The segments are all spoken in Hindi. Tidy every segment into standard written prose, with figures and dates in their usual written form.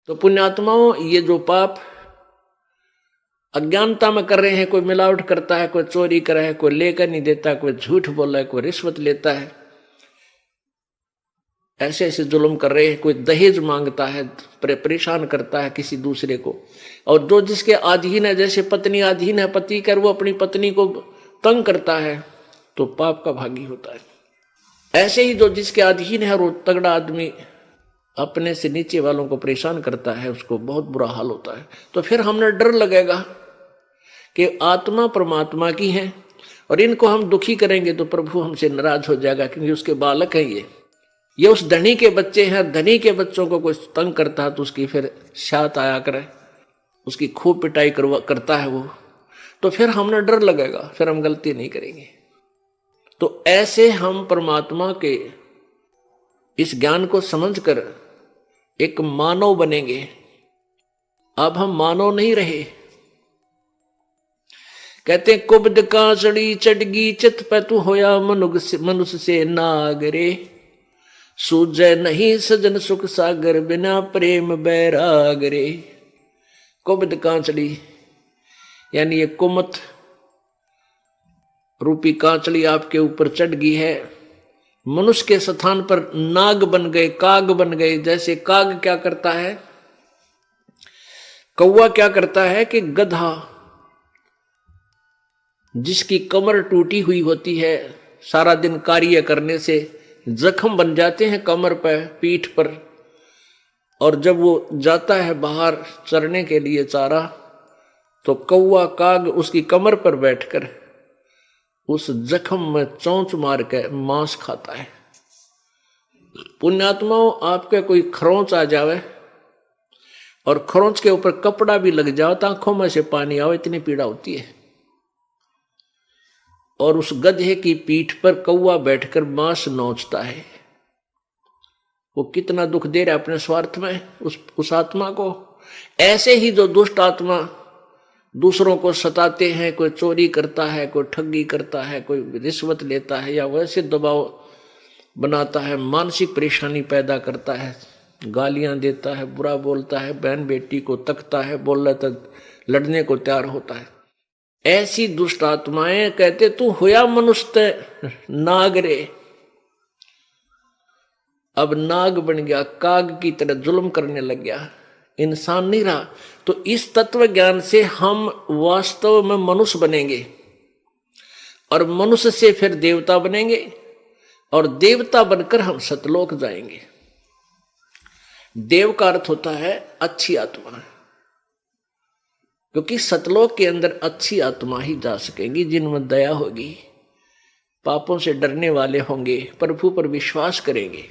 तो पुण्यात्माओं, ये जो पाप अज्ञानता में कर रहे हैं, कोई मिलावट करता है, कोई चोरी करे है, कोई लेकर नहीं देता, कोई झूठ बोला है, कोई रिश्वत लेता है, ऐसे ऐसे जुल्म कर रहे हैं, कोई दहेज मांगता है, परेशान करता है किसी दूसरे को। और जो जिसके अधीन है, जैसे पत्नी अधीन है पति कर, वो अपनी पत्नी को तंग करता है तो पाप का भागी होता है। ऐसे ही जो जिसके अधीन है, वो तगड़ा आदमी अपने से नीचे वालों को परेशान करता है, उसको बहुत बुरा हाल होता है। तो फिर हमने डर लगेगा कि आत्मा परमात्मा की है और इनको हम दुखी करेंगे तो प्रभु हमसे नाराज हो जाएगा, क्योंकि उसके बालक हैं ये उस धनी के बच्चे हैं। धनी के बच्चों को कोई तंग करता है तो उसकी फिर शात आया करे, उसकी खूब पिटाई करता है वो, तो फिर हमने डर लगेगा, फिर हम गलती नहीं करेंगे। तो ऐसे हम परमात्मा के इस ज्ञान को समझकर एक मानव बनेंगे। अब हम मानव नहीं रहे। कहते कुब्द कांचड़ी चढ़गी चित पे तू होया मनुष्य से नागरे, सूझे नहीं सजन सुख सागर बिना प्रेम बैराग रे। कुब्द कांचड़ी यानी ये कुमत रूपी कांचड़ी आपके ऊपर चढ़ गई है। मनुष्य के स्थान पर नाग बन गए, काग बन गए। जैसे काग क्या करता है, कौवा क्या करता है कि गधा जिसकी कमर टूटी हुई होती है, सारा दिन कार्य करने से जख्म बन जाते हैं कमर पर, पीठ पर, और जब वो जाता है बाहर चरने के लिए चारा, तो कौवा काग उसकी कमर पर बैठकर उस जख्म में चोंच मार के मांस खाता है। पुण्यात्माओं, आपके कोई खरोंच आ जावे और खरोंच के ऊपर कपड़ा भी लग जाओ तो आंखों में से पानी आओ, इतनी पीड़ा होती है। और उस गधे की पीठ पर कौवा बैठकर मांस नोचता है। वो कितना दुख दे रहा है अपने स्वार्थ में उस आत्मा को। ऐसे ही जो दुष्ट आत्मा दूसरों को सताते हैं, कोई चोरी करता है, कोई ठगी करता है, कोई रिश्वत लेता है, या वैसे दबाव बनाता है, मानसिक परेशानी पैदा करता है, गालियां देता है, बुरा बोलता है, बहन बेटी को तकता है, बोल रहा तो लड़ने को तैयार होता है, ऐसी दुष्ट आत्माएं कहते तू होया मनुष्य नाग रे। अब नाग बन गया, काग की तरह जुल्म करने लग गया, इंसान नहीं रहा। तो इस तत्व ज्ञान से हम वास्तव में मनुष्य बनेंगे और मनुष्य से फिर देवता बनेंगे और देवता बनकर हम सतलोक जाएंगे। देव का अर्थ होता है अच्छी आत्मा, क्योंकि सतलोक के अंदर अच्छी आत्मा ही जा सकेंगी, जिनमें दया होगी, पापों से डरने वाले होंगे, प्रभु पर विश्वास करेंगे।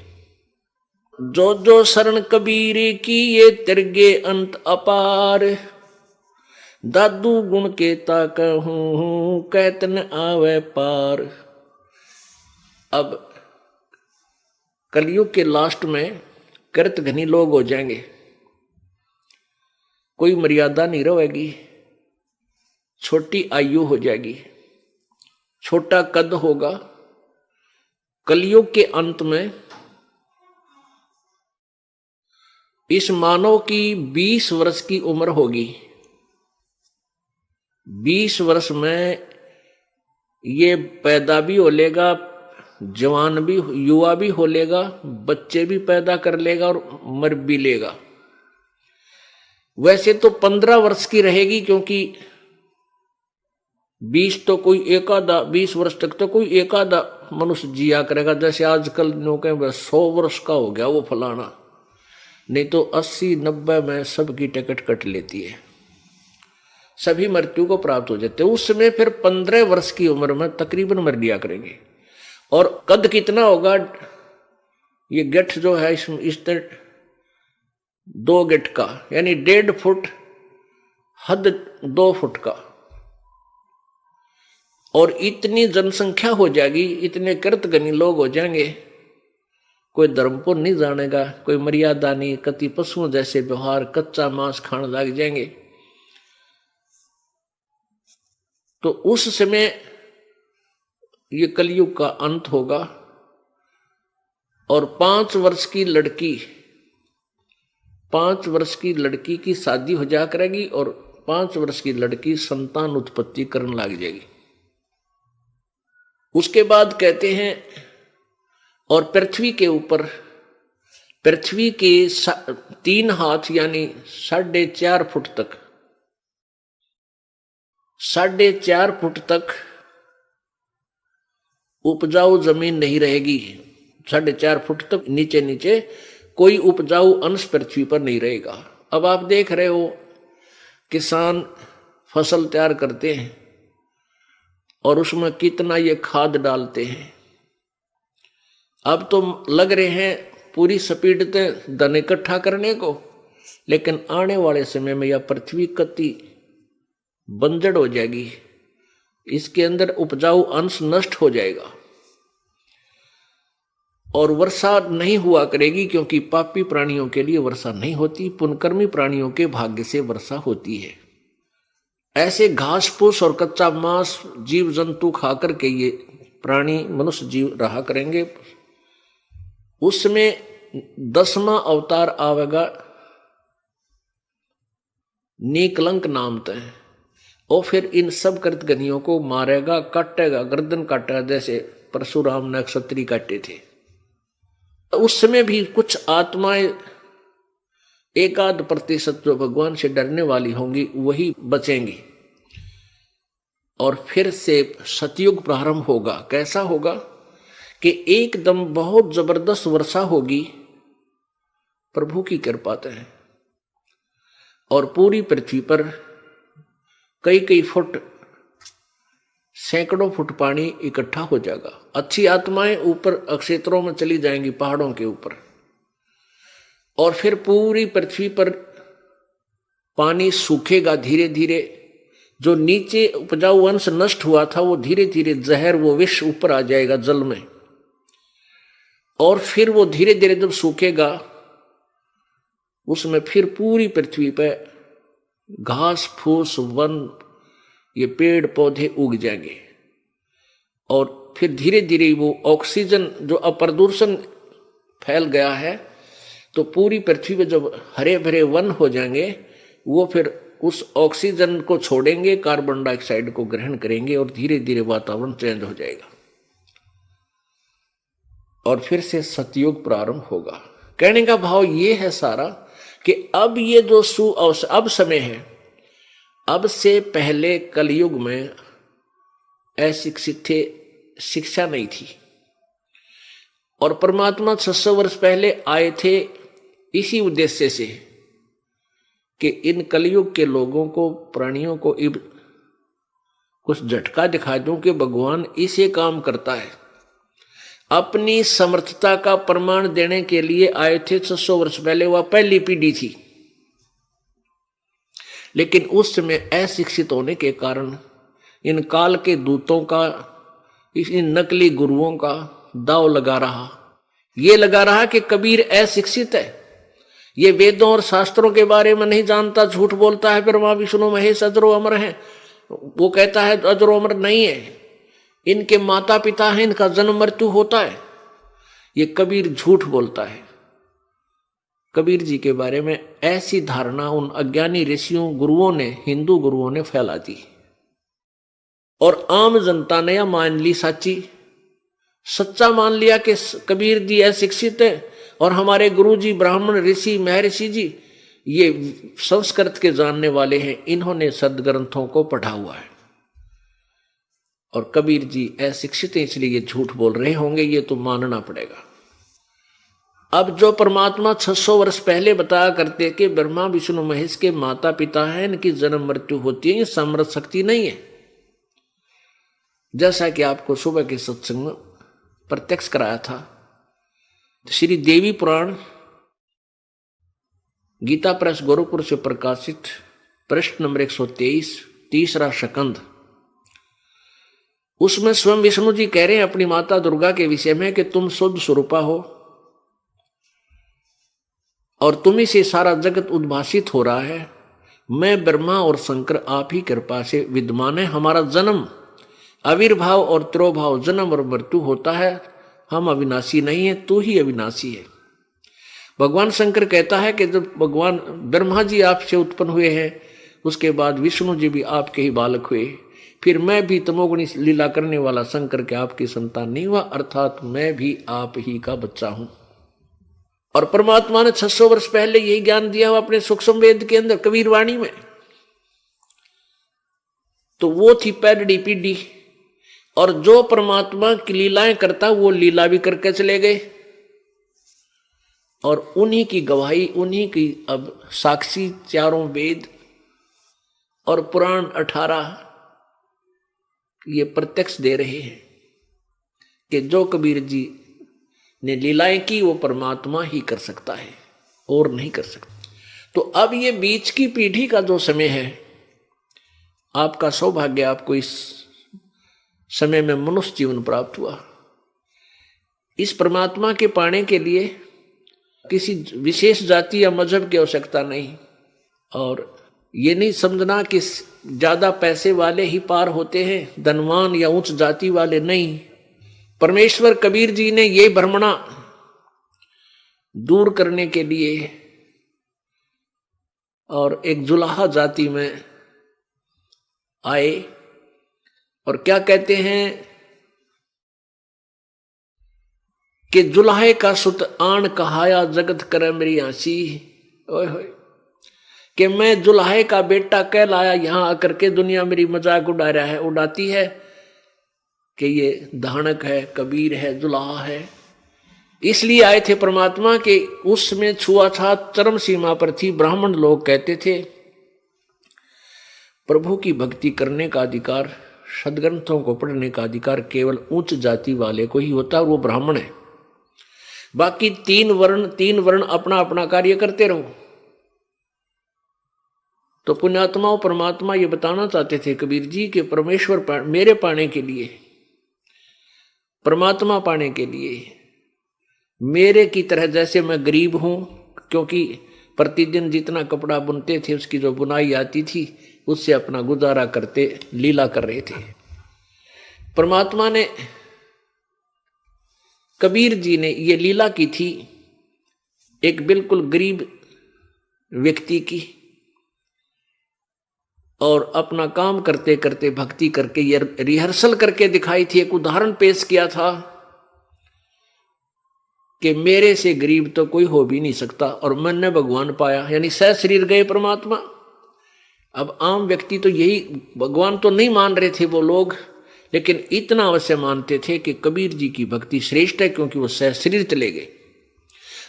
जो जो शरण कबीर की ये तिरगे अंत अपार, दादू गुण के ताकहूं कहत न आवे पार। अब कलयुग के लास्ट में कृत घनी लोग हो जाएंगे, कोई मर्यादा नहीं रहेगी, छोटी आयु हो जाएगी, छोटा कद होगा। कलयुग के अंत में इस मानव की 20 वर्ष की उम्र होगी। 20 वर्ष में ये पैदा भी हो लेगा, जवान भी, युवा भी हो लेगा, बच्चे भी पैदा कर लेगा और मर भी लेगा। वैसे तो 15 वर्ष की रहेगी, क्योंकि 20 तो कोई एक आधा, 20 वर्ष तक तो कोई एक आधा मनुष्य जिया करेगा। जैसे आजकल नौके 100 वर्ष का हो गया वो फलाना, नहीं तो 80-90 में सबकी टिकट कट लेती है, सभी मृत्यु को प्राप्त हो जाते हैं। उस समय फिर 15 वर्ष की उम्र में तकरीबन मर लिया करेंगे। और कद कितना होगा, ये गिट्ठ जो है इस तरह 2 गिट्ठ का, यानी 1.5 फुट, हद 2 फुट का। और इतनी जनसंख्या हो जाएगी, इतने कृतघ्नी लोग हो जाएंगे, कोई धर्म को नहीं जानेगा, कोई मर्यादा नहीं, कति पशुओं जैसे व्यवहार, कच्चा मांस खाने लग जाएंगे। तो उस समय ये कलयुग का अंत होगा। और 5 वर्ष की लड़की 5 वर्ष की लड़की की शादी हो जा करेगी और 5 वर्ष की लड़की संतान उत्पत्ति करने लग जाएगी। उसके बाद कहते हैं और पृथ्वी के ऊपर, पृथ्वी के 3 हाथ यानी 4.5 फुट तक, 4.5 फुट तक उपजाऊ जमीन नहीं रहेगी। 4.5 फुट तक नीचे नीचे कोई उपजाऊ अंश पृथ्वी पर नहीं रहेगा। अब आप देख रहे हो किसान फसल तैयार करते हैं और उसमें कितना ये खाद डालते हैं। अब तो लग रहे हैं पूरी स्पीड से धन इकट्ठा करने को, लेकिन आने वाले समय में यह पृथ्वी कति बंजर हो जाएगी, इसके अंदर उपजाऊ अंश नष्ट हो जाएगा और वर्षा नहीं हुआ करेगी, क्योंकि पापी प्राणियों के लिए वर्षा नहीं होती, पुण्यकर्मी प्राणियों के भाग्य से वर्षा होती है। ऐसे घास फूस और कच्चा मांस जीव जंतु खाकर के ये प्राणी मनुष्य जीव रहा करेंगे। उसमें 10वां अवतार आवेगा नीकलंक नाम तय, और फिर इन सब कृतघ्नियों को मारेगा, काटेगा, गर्दन काटेगा, जैसे परशुराम ने क्षत्रिय काटे थे। उस समय भी कुछ आत्माएं 1-8% जो भगवान से डरने वाली होंगी वही बचेंगी और फिर से सतयुग प्रारंभ होगा। कैसा होगा कि एकदम बहुत जबरदस्त वर्षा होगी प्रभु की कृपा से, और पूरी पृथ्वी पर कई फुट, सैकड़ों फुट पानी इकट्ठा हो जाएगा। अच्छी आत्माएं ऊपर क्षेत्रों में चली जाएंगी, पहाड़ों के ऊपर, और फिर पूरी पृथ्वी पर पानी सूखेगा धीरे धीरे। जो नीचे उपजाऊ अंश नष्ट हुआ था वो धीरे धीरे जहर, वो विष ऊपर आ जाएगा जल में, और फिर वो धीरे धीरे जब सूखेगा उसमें फिर पूरी पृथ्वी पर घास फूस वन, ये पेड़ पौधे उग जाएंगे, और फिर धीरे धीरे वो ऑक्सीजन जो अप्रदूषण फैल गया है, तो पूरी पृथ्वी पे जब हरे भरे वन हो जाएंगे वो फिर उस ऑक्सीजन को छोड़ेंगे, कार्बन डाइऑक्साइड को ग्रहण करेंगे, और धीरे धीरे वातावरण चेंज हो जाएगा और फिर से सतयुग प्रारंभ होगा। कहने का भाव ये है सारा कि अब ये जो अब समय है, अब से पहले कलयुग में अशिक्षित थे, शिक्षा नहीं थी, और परमात्मा 600 वर्ष पहले आए थे इसी उद्देश्य से कि इन कलयुग के लोगों को, प्राणियों को कुछ झटका दिखा दूं कि भगवान इसे काम करता है। अपनी समर्थता का प्रमाण देने के लिए आए थे 600 वर्ष पहले, वह पहली पीढ़ी थी। लेकिन उस समय अशिक्षित होने के कारण इन काल के दूतों का, इन नकली गुरुओं का दाव लगा रहा। ये लगा रहा कि कबीर अशिक्षित है, ये वेदों और शास्त्रों के बारे में नहीं जानता, झूठ बोलता है, ब्रह्मा विष्णु महेश अजरो अमर है। वो कहता है अजरो अमर नहीं है, इनके माता पिता हैं, इनका जन्म मृत्यु होता है। ये कबीर झूठ बोलता है। कबीर जी के बारे में ऐसी धारणा उन अज्ञानी ऋषियों गुरुओं ने, हिंदू गुरुओं ने फैला दी, और आम जनता ने यह मान ली, सच्चा मान लिया कि कबीर जी अशिक्षित है, और हमारे गुरु जी ब्राह्मण ऋषि महर्षि जी ये संस्कृत के जानने वाले हैं, इन्होंने सदग्रंथों को पढ़ा हुआ है, और कबीर जी अशिक्षित हैं इसलिए ये झूठ बोल रहे होंगे, ये तो मानना पड़ेगा। अब जो परमात्मा 600 वर्ष पहले बताया करते कि ब्रह्मा विष्णु महेश के माता पिता हैं, इनकी जन्म मृत्यु होती है, ये समर्थ शक्ति नहीं है। जैसा कि आपको सुबह के सत्संग में प्रत्यक्ष कराया था, श्री देवी पुराण गीता प्रेस गोरखपुर से प्रकाशित पृष्ठ नंबर 123, तीसरा शकंद, उसमें स्वयं विष्णु जी कह रहे हैं अपनी माता दुर्गा के विषय में कि तुम शुद्ध स्वरूपा हो और तुम्ही से सारा जगत उद्भासित हो रहा है। मैं ब्रह्मा और शंकर आप ही कृपा से विद्यमान है। हमारा जन्म, आविर्भाव और तिरोभाव, जन्म और मृत्यु होता है। हम अविनाशी नहीं है, तू ही अविनाशी है। भगवान शंकर कहता है कि जब भगवान ब्रह्मा जी आपसे उत्पन्न हुए हैं, उसके बाद विष्णु जी भी आपके ही बालक हुए, फिर मैं भी तमोगुणी लीला करने वाला शंकर के आपकी संतान नहीं हुआ, अर्थात मैं भी आप ही का बच्चा हूं। और परमात्मा ने 600 वर्ष पहले यही ज्ञान दिया हुआ अपने सूक्ष्म वेद के अंदर, कबीर वाणी में। तो वो थी पैरडी पीढ़ी, और जो परमात्मा की लीलाएं करता वो लीला भी करके चले गए, और उन्हीं की गवाही, उन्हीं की अब साक्षी चारों वेद और पुराण 18 ये प्रत्यक्ष दे रहे हैं कि जो कबीर जी ने लीलाएं की वो परमात्मा ही कर सकता है और नहीं कर सकता। तो अब ये बीच की पीढ़ी का जो समय है, आपका सौभाग्य, आपको इस समय में मनुष्य जीवन प्राप्त हुआ। इस परमात्मा के पाने के लिए किसी विशेष जाति या मजहब की आवश्यकता नहीं, और ये नहीं समझना कि ज्यादा पैसे वाले ही पार होते हैं, धनवान या उच्च जाति वाले नहीं। परमेश्वर कबीर जी ने ये भ्रमणा दूर करने के लिए और एक जुलाहा जाति में आए, और क्या कहते हैं कि जुलाहे का सुत आन कहाया जगत करे मेरी हंसी, ओए होए, कि मैं जुलाहे का बेटा कहलाया, यहां आकर के दुनिया मेरी मजाक उड़ाती है कि ये धानक है, कबीर है, जुलाहा है। इसलिए आए थे परमात्मा के उसमें छुआछात चरम सीमा पर थी। ब्राह्मण लोग कहते थे प्रभु की भक्ति करने का अधिकार, सदग्रंथों को पढ़ने का अधिकार केवल उच्च जाति वाले को ही होता है, और वो ब्राह्मण है। बाकी तीन वर्ण अपना अपना कार्य करते रहो। तो पुण्यात्माओं, परमात्मा ये बताना चाहते थे कबीर जी के परमेश्वर मेरे पाने के लिए, परमात्मा पाने के लिए मेरे की तरह, जैसे मैं गरीब हूं, क्योंकि प्रतिदिन जितना कपड़ा बुनते थे उसकी जो बुनाई आती थी उससे अपना गुजारा करते लीला कर रहे थे। परमात्मा ने, कबीर जी ने ये लीला की थी एक बिल्कुल गरीब व्यक्ति की, और अपना काम करते करते भक्ति करके ये रिहर्सल करके दिखाई थी। एक उदाहरण पेश किया था कि मेरे से गरीब तो कोई हो भी नहीं सकता, और मैंने भगवान पाया, यानी सह शरीर गए परमात्मा। अब आम व्यक्ति तो यही, भगवान तो नहीं मान रहे थे वो लोग, लेकिन इतना अवश्य मानते थे कि कबीर जी की भक्ति श्रेष्ठ है, क्योंकि वो सह शरीर चले गए।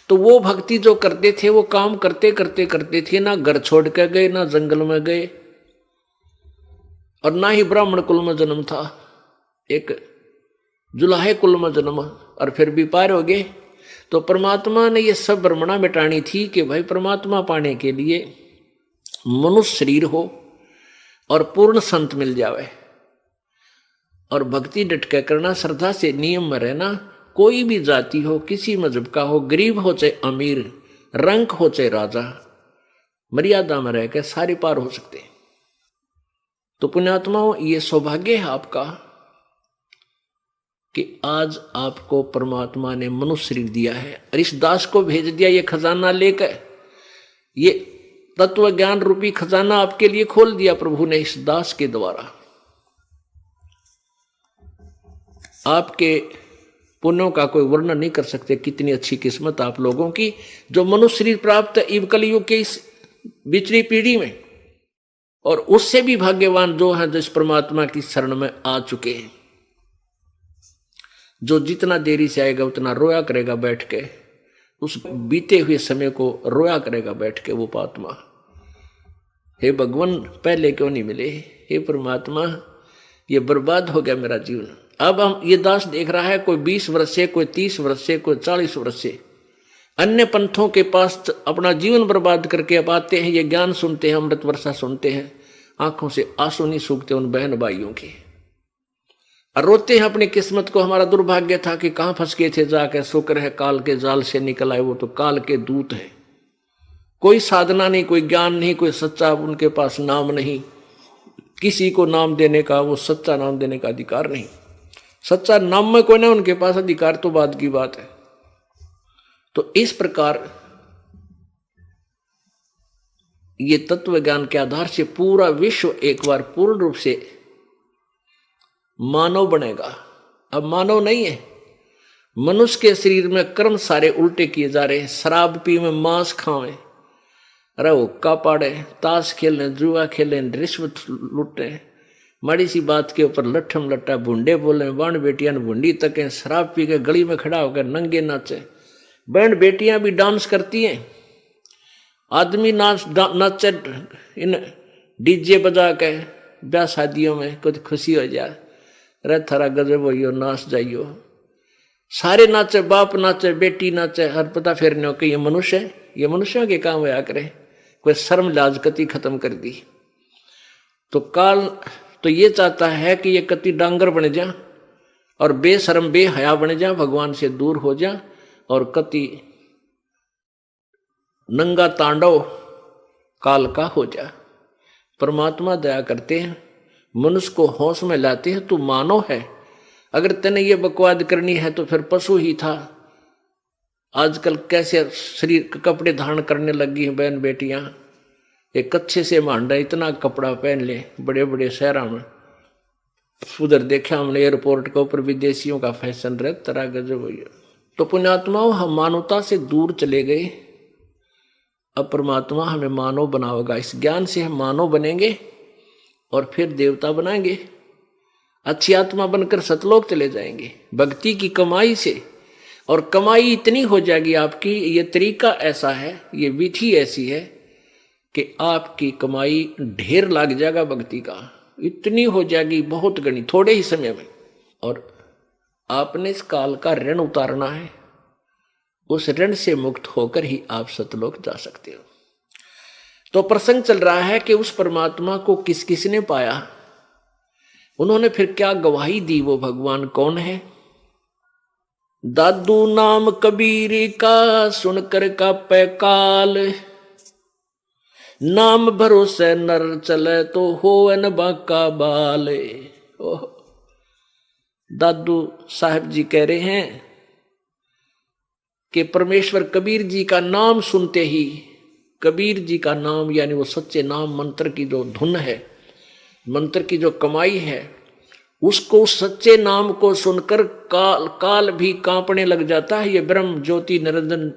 तो वो भक्ति जो करते थे, वो काम करते करते करते थे, ना घर छोड़ कर गए, ना जंगल में गए, और ना ही ब्राह्मण कुल में जन्म था, एक जुलाहे कुल में जन्म, और फिर भी पार हो गए। तो परमात्मा ने ये सब भ्रमणा मिटानी थी कि भाई परमात्मा पाने के लिए मनुष्य शरीर हो और पूर्ण संत मिल जावे, और भक्ति डट के करना, श्रद्धा से नियम में रहना। कोई भी जाति हो, किसी मजहब का हो, गरीब हो चाहे अमीर, रंक हो चाहे राजा, मर्यादा में रह के सारे पार हो सकते हैं। तो पुण्यात्माओं, ये सौभाग्य है आपका कि आज आपको परमात्मा ने मनुष्य शरीर दिया है, और इस दास को भेज दिया ये खजाना लेकर, ये तत्व ज्ञान रूपी खजाना आपके लिए खोल दिया प्रभु ने इस दास के द्वारा। आपके पुण्यों का कोई वर्णन नहीं कर सकते, कितनी अच्छी किस्मत आप लोगों की, जो मनुष्य शरीर प्राप्त है इव कलयुग के इस बिछड़ी पीढ़ी में, और उससे भी भाग्यवान जो है जिस परमात्मा की शरण में आ चुके हैं। जो जितना देरी से आएगा उतना रोया करेगा बैठ के, उस बीते हुए समय को रोया करेगा बैठ के वो पात्मा। हे भगवान, पहले क्यों नहीं मिले? हे परमात्मा, ये बर्बाद हो गया मेरा जीवन। अब हम ये दास देख रहा है, कोई 20 वर्ष से, कोई 30 वर्ष से, कोई 40 वर्ष से अन्य पंथों के पास अपना जीवन बर्बाद करके अब आते हैं, ये ज्ञान सुनते हैं, अमृत वर्षा सुनते हैं, आंखों से आंसू नहीं सूखते उन बहन भाइयों के, और रोते हैं अपनी किस्मत को। हमारा दुर्भाग्य था कि कहां फंस गए थे जाके, शुक्र है काल के जाल से निकल आए। वो तो काल के दूत है, कोई साधना नहीं, कोई ज्ञान नहीं, कोई सच्चा उनके पास नाम नहीं, किसी को नाम देने का, वो सच्चा नाम देने का अधिकार नहीं। सच्चा नाम में कोई ना उनके पास अधिकार, तो बात की बात है। तो इस प्रकार ये तत्व ज्ञान के आधार से पूरा विश्व एक बार पूर्ण रूप से मानव बनेगा। अब मानव नहीं है, मनुष्य के शरीर में कर्म सारे उल्टे किए जा रहे हैं। शराब पीवे, मांस खावे, अरे हुक्का पाड़े, ताश खेलने, जुआ खेले, रिश्वत लुटे, माड़ी सी बात के ऊपर लट्ठम लट्टा भुंडे बोले, बहन बेटियां भुंडी तके, शराब पी के गली में खड़ा होकर नंगे नाचे। बहन बेटियां भी डांस करती हैं, आदमी नाचे इन डीजे बजा के ब्याह शादियों में, कुछ खुशी हो जाए, अरे थारा गजब हो नाच जाइयो, सारे नाचे, बाप नाचे, बेटी नाचे, हर पता फिरने हो कि ये मनुष्य है, ये मनुष्यों के काम होया करे। कोई शर्म लाज कति खत्म कर दी। तो काल तो ये चाहता है कि ये कति डांगर बन जा और बेशर्म बेहया बन जा, भगवान से दूर हो जा और कति नंगा तांडव काल का हो जा। परमात्मा दया करते हैं, मनुष्य को होश में लाते हैं। तू मानव है, अगर तेने ये बकवाद करनी है तो फिर पशु ही था। आजकल कैसे शरीर कपड़े धारण करने लगी हैं बहन बेटियां, एक अच्छे से मांडा इतना कपड़ा पहन ले बड़े बड़े शहरों में। उधर देखा हमने एयरपोर्ट के ऊपर विदेशियों का फैशन रहे, तरह गजब हुई। तो पुण्यात्माओं, हम मानवता से दूर चले गए। अब परमात्मा हमें मानव बनावेगा। इस ज्ञान से हम मानव बनेंगे और फिर देवता बनाएंगे, अच्छी आत्मा बनकर सतलोक चले जाएंगे भक्ति की कमाई से। और कमाई इतनी हो जाएगी आपकी, ये तरीका ऐसा है, ये विधि ऐसी है कि आपकी कमाई ढेर लग जाएगा भक्ति का, इतनी हो जाएगी बहुत गणी थोड़े ही समय में। और आपने इस काल का ऋण उतारना है, उस ऋण से मुक्त होकर ही आप सतलोक जा सकते हो। तो प्रसंग चल रहा है कि उस परमात्मा को किस किस ने पाया, उन्होंने फिर क्या गवाही दी, वो भगवान कौन है। दादू नाम कबीर का सुनकर का पैकाल, नाम भरोसे नर चले तो होवन बाका बाल। ओह, दादू साहब जी कह रहे हैं कि परमेश्वर कबीर जी का नाम सुनते ही, कबीर जी का नाम यानी वो सच्चे नाम मंत्र की जो धुन है, मंत्र की जो कमाई है, उसको उस सच्चे नाम को सुनकर काल भी कांपने लग जाता है। ये ब्रह्म ज्योति निरंजन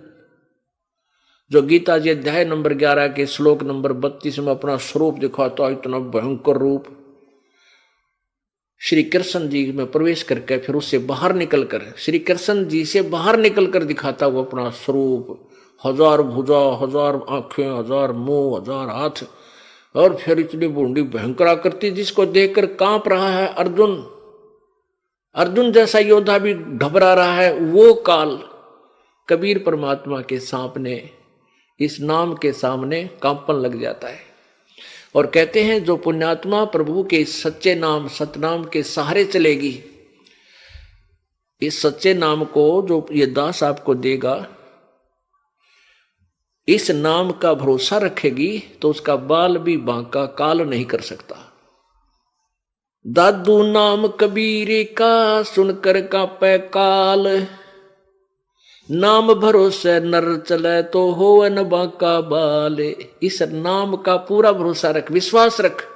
जो गीता जी अध्याय नंबर 11 के श्लोक नंबर 32 में अपना स्वरूप दिखाता, इतना भयंकर रूप, श्री कृष्ण जी में प्रवेश करके फिर उससे बाहर निकलकर, श्री कृष्ण जी से बाहर निकलकर दिखाता हुआ अपना स्वरूप, 1000 भुजा, 1000 आंखें, 1000 मुंह, 1000 हाथ, और फिर इतनी बूंदी भयंकर आकृति जिसको देखकर कांप रहा है अर्जुन। अर्जुन जैसा योद्धा भी घबरा रहा है। वो काल कबीर परमात्मा के सामने, इस नाम के सामने कांपन लग जाता है। और कहते हैं जो पुण्यात्मा प्रभु के सच्चे नाम, सतनाम के सहारे चलेगी, इस सच्चे नाम को जो ये दास आपको देगा, इस नाम का भरोसा रखेगी तो उसका बाल भी बांका काल नहीं कर सकता। दादू नाम कबीर का सुनकर का पैकाल, नाम भरोसे नर चले तो होवन बांका बाल। इस नाम का पूरा भरोसा रख, विश्वास रख,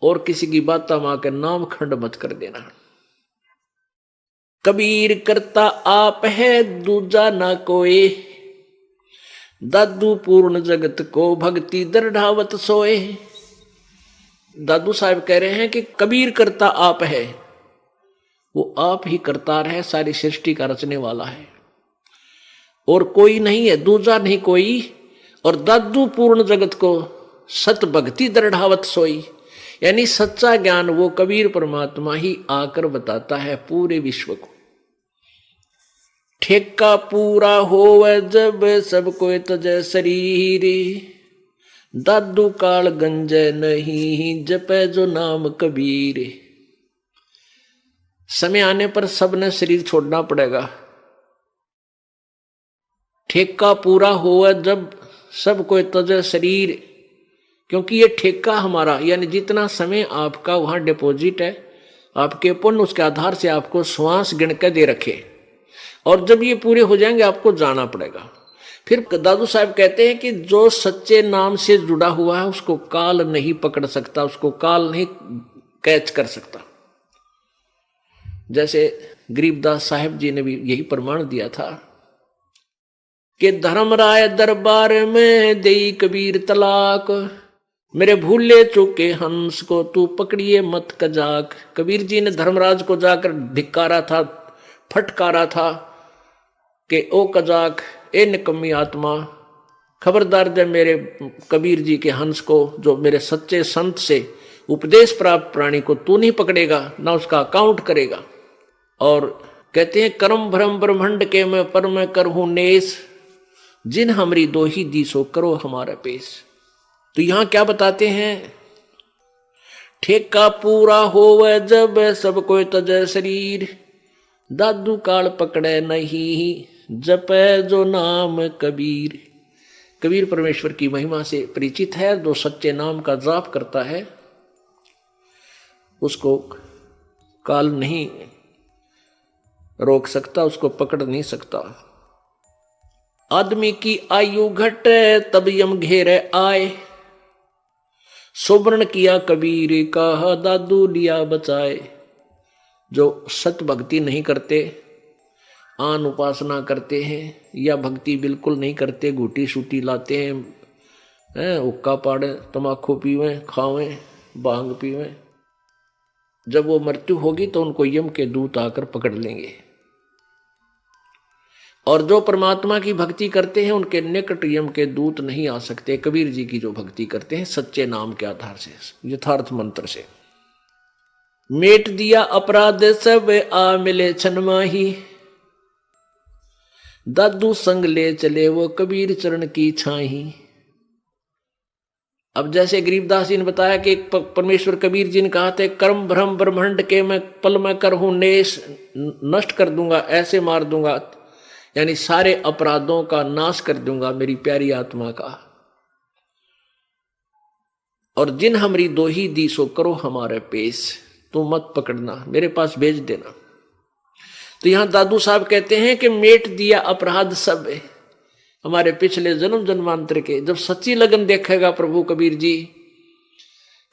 और किसी की बात मां के नाम खंड मत कर देना। कबीर करता आप है दूजा ना कोई, दादू पूर्ण जगत को भक्ति दृढ़ावत सोए। दादू साहब कह रहे हैं कि कबीर करता आप है, वो आप ही करतार है, सारी सृष्टि का रचने वाला है और कोई नहीं है, दूजा नहीं कोई। और दादू पूर्ण जगत को सत भक्ति दृढ़ावत सोई, यानी सच्चा ज्ञान वो कबीर परमात्मा ही आकर बताता है पूरे विश्व को। ठेका पूरा होवे जब सब कोई तजय शरीर, दादू काल गंजय नहीं जपे जो नाम कबीर। समय आने पर सबने शरीर छोड़ना पड़ेगा। ठेका पूरा होवे जब सब कोई तजय शरीर, क्योंकि ये ठेका हमारा, यानी जितना समय आपका वहां डिपॉजिट है, आपके पुण्य उसके आधार से आपको श्वास गिन के दे रखे, और जब ये पूरे हो जाएंगे आपको जाना पड़ेगा। फिर दादू साहब कहते हैं कि जो सच्चे नाम से जुड़ा हुआ है उसको काल नहीं पकड़ सकता, उसको काल नहीं कैच कर सकता। जैसे गरीबदास साहिब जी ने भी यही प्रमाण दिया था कि धर्मराय दरबार में देई कबीर तलाक, मेरे भूले चूके हंस को तू पकड़िए मत कजाक। कबीर जी ने धर्मराज को जाकर धिक्कारा था, फटकारा था कि ओ कजाक, ए निकम्मी आत्मा, खबरदार जब मेरे कबीर जी के हंस को, जो मेरे सच्चे संत से उपदेश प्राप्त प्राणी को तू नहीं पकड़ेगा, ना उसका अकाउंट करेगा। और कहते हैं कर्म भ्रम ब्रह्मंड के मैं पर मैं करहूं नेस, जिन हमरी दोही दी सो करो हमारा पेश। तो यहां क्या बताते हैं, ठेका पूरा होवे जब सब कोई तजय शरीर, दादू काल पकड़े नहीं जपे जो नाम कबीर। कबीर परमेश्वर की महिमा से परिचित है, जो सच्चे नाम का जाप करता है उसको काल नहीं रोक सकता, उसको पकड़ नहीं सकता। आदमी की आयु घटे तब यम घेरे आए, सुवर्ण किया कबीर का दादू लिया बचाए। जो सत भक्ति नहीं करते, आन उपासना करते हैं, या भक्ति बिल्कुल नहीं करते, घूटी सूटी लाते हैं, हुक्का पाड़े, तमाकू पीवें, खावें, भांग पीवें, जब वो मृत्यु होगी तो उनको यम के दूत आकर पकड़ लेंगे। और जो परमात्मा की भक्ति करते हैं उनके निकट यम के दूत नहीं आ सकते। कबीर जी की जो भक्ति करते हैं सच्चे नाम के आधार से, यथार्थ मंत्र से। मेट दिया अपराध सब आ मिले छनमाही, दादू संग ले चले वो कबीर चरण की छाही। अब जैसे गरीबदास जी ने बताया कि परमेश्वर कबीर जी ने कहा थे, कर्म भ्रम ब्रह्मंड के मैं पल में करहूं नेश, नष्ट कर दूंगा, ऐसे मार दूंगा, यानी सारे अपराधों का नाश कर दूंगा मेरी प्यारी आत्मा का। और जिन हमरी दोही दी सो करो हमारे पेश, तुम मत पकड़ना, मेरे पास भेज देना। तो यहां दादू साहब कहते हैं कि मेट दिया अपराध सब है, हमारे पिछले जन्म जन्मांतर के। जब सच्ची लगन देखेगा प्रभु कबीर जी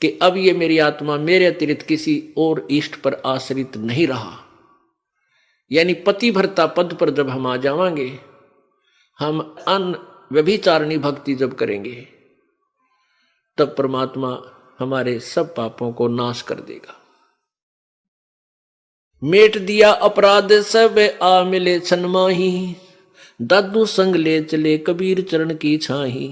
कि अब ये मेरी आत्मा मेरे अतिरिक्त किसी और इष्ट पर आश्रित नहीं रहा, यानी पति भरता पद पर जब हम आ जावांगे, हम अन व्यभिचारिणी भक्ति जब करेंगे, तब परमात्मा हमारे सब पापों को नाश कर देगा। मेट दिया अपराध सब आ मिले छनमाही, दादू संग ले चले कबीर चरण की छाही।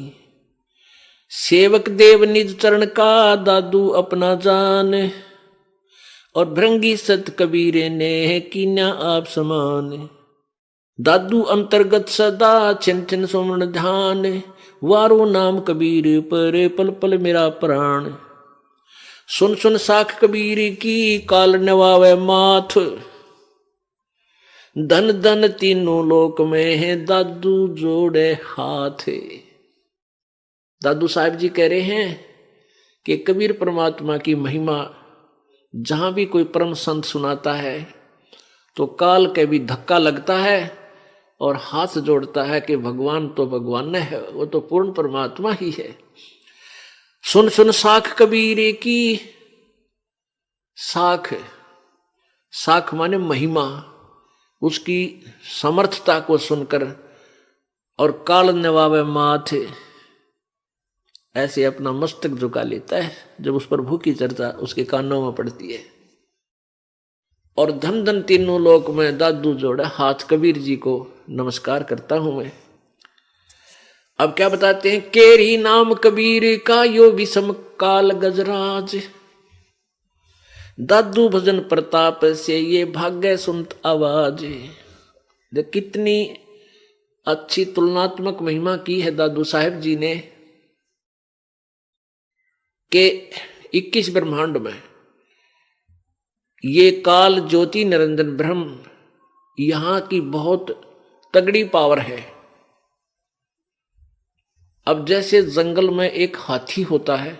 सेवक देव निज चरण का दादू अपना जान, और भृंगी सत कबीरे ने कीन्या आप समान। दादू अंतर्गत सदा छिन छिन सुमन ध्यान, वारो नाम कबीर पर पल पल मेरा प्राण। सुन सुन साख कबीर की काल नवावे माथ, धन धन तीनों लोक में है दादू जोड़े हाथ। दादू साहब जी कह रहे हैं कि कबीर परमात्मा की महिमा जहां भी कोई परम संत सुनाता है तो काल के भी धक्का लगता है और हाथ जोड़ता है कि भगवान तो भगवान है, वो तो पूर्ण परमात्मा ही है। सुन सुन साख कबीर की, साख, साख माने महिमा, उसकी समर्थता को सुनकर, और काल नवावे माथे, ऐसे अपना मस्तक झुका लेता है जब उस प्रभु की चर्चा उसके कानों में पड़ती है। और धन धन तीनों लोक में दादू जोड़ा हाथ, कबीर जी को नमस्कार करता हूं मैं। अब क्या बताते हैं, केरी नाम कबीर का यो विषम काल गजराज, दादू भजन प्रताप से ये भाग्य सुनत आवाज। कितनी अच्छी तुलनात्मक महिमा की है दादू साहेब जी ने कि 21 ब्रह्मांड में ये काल ज्योति निरंजन ब्रह्म, यहां की बहुत तगड़ी पावर है। अब जैसे जंगल में एक हाथी होता है,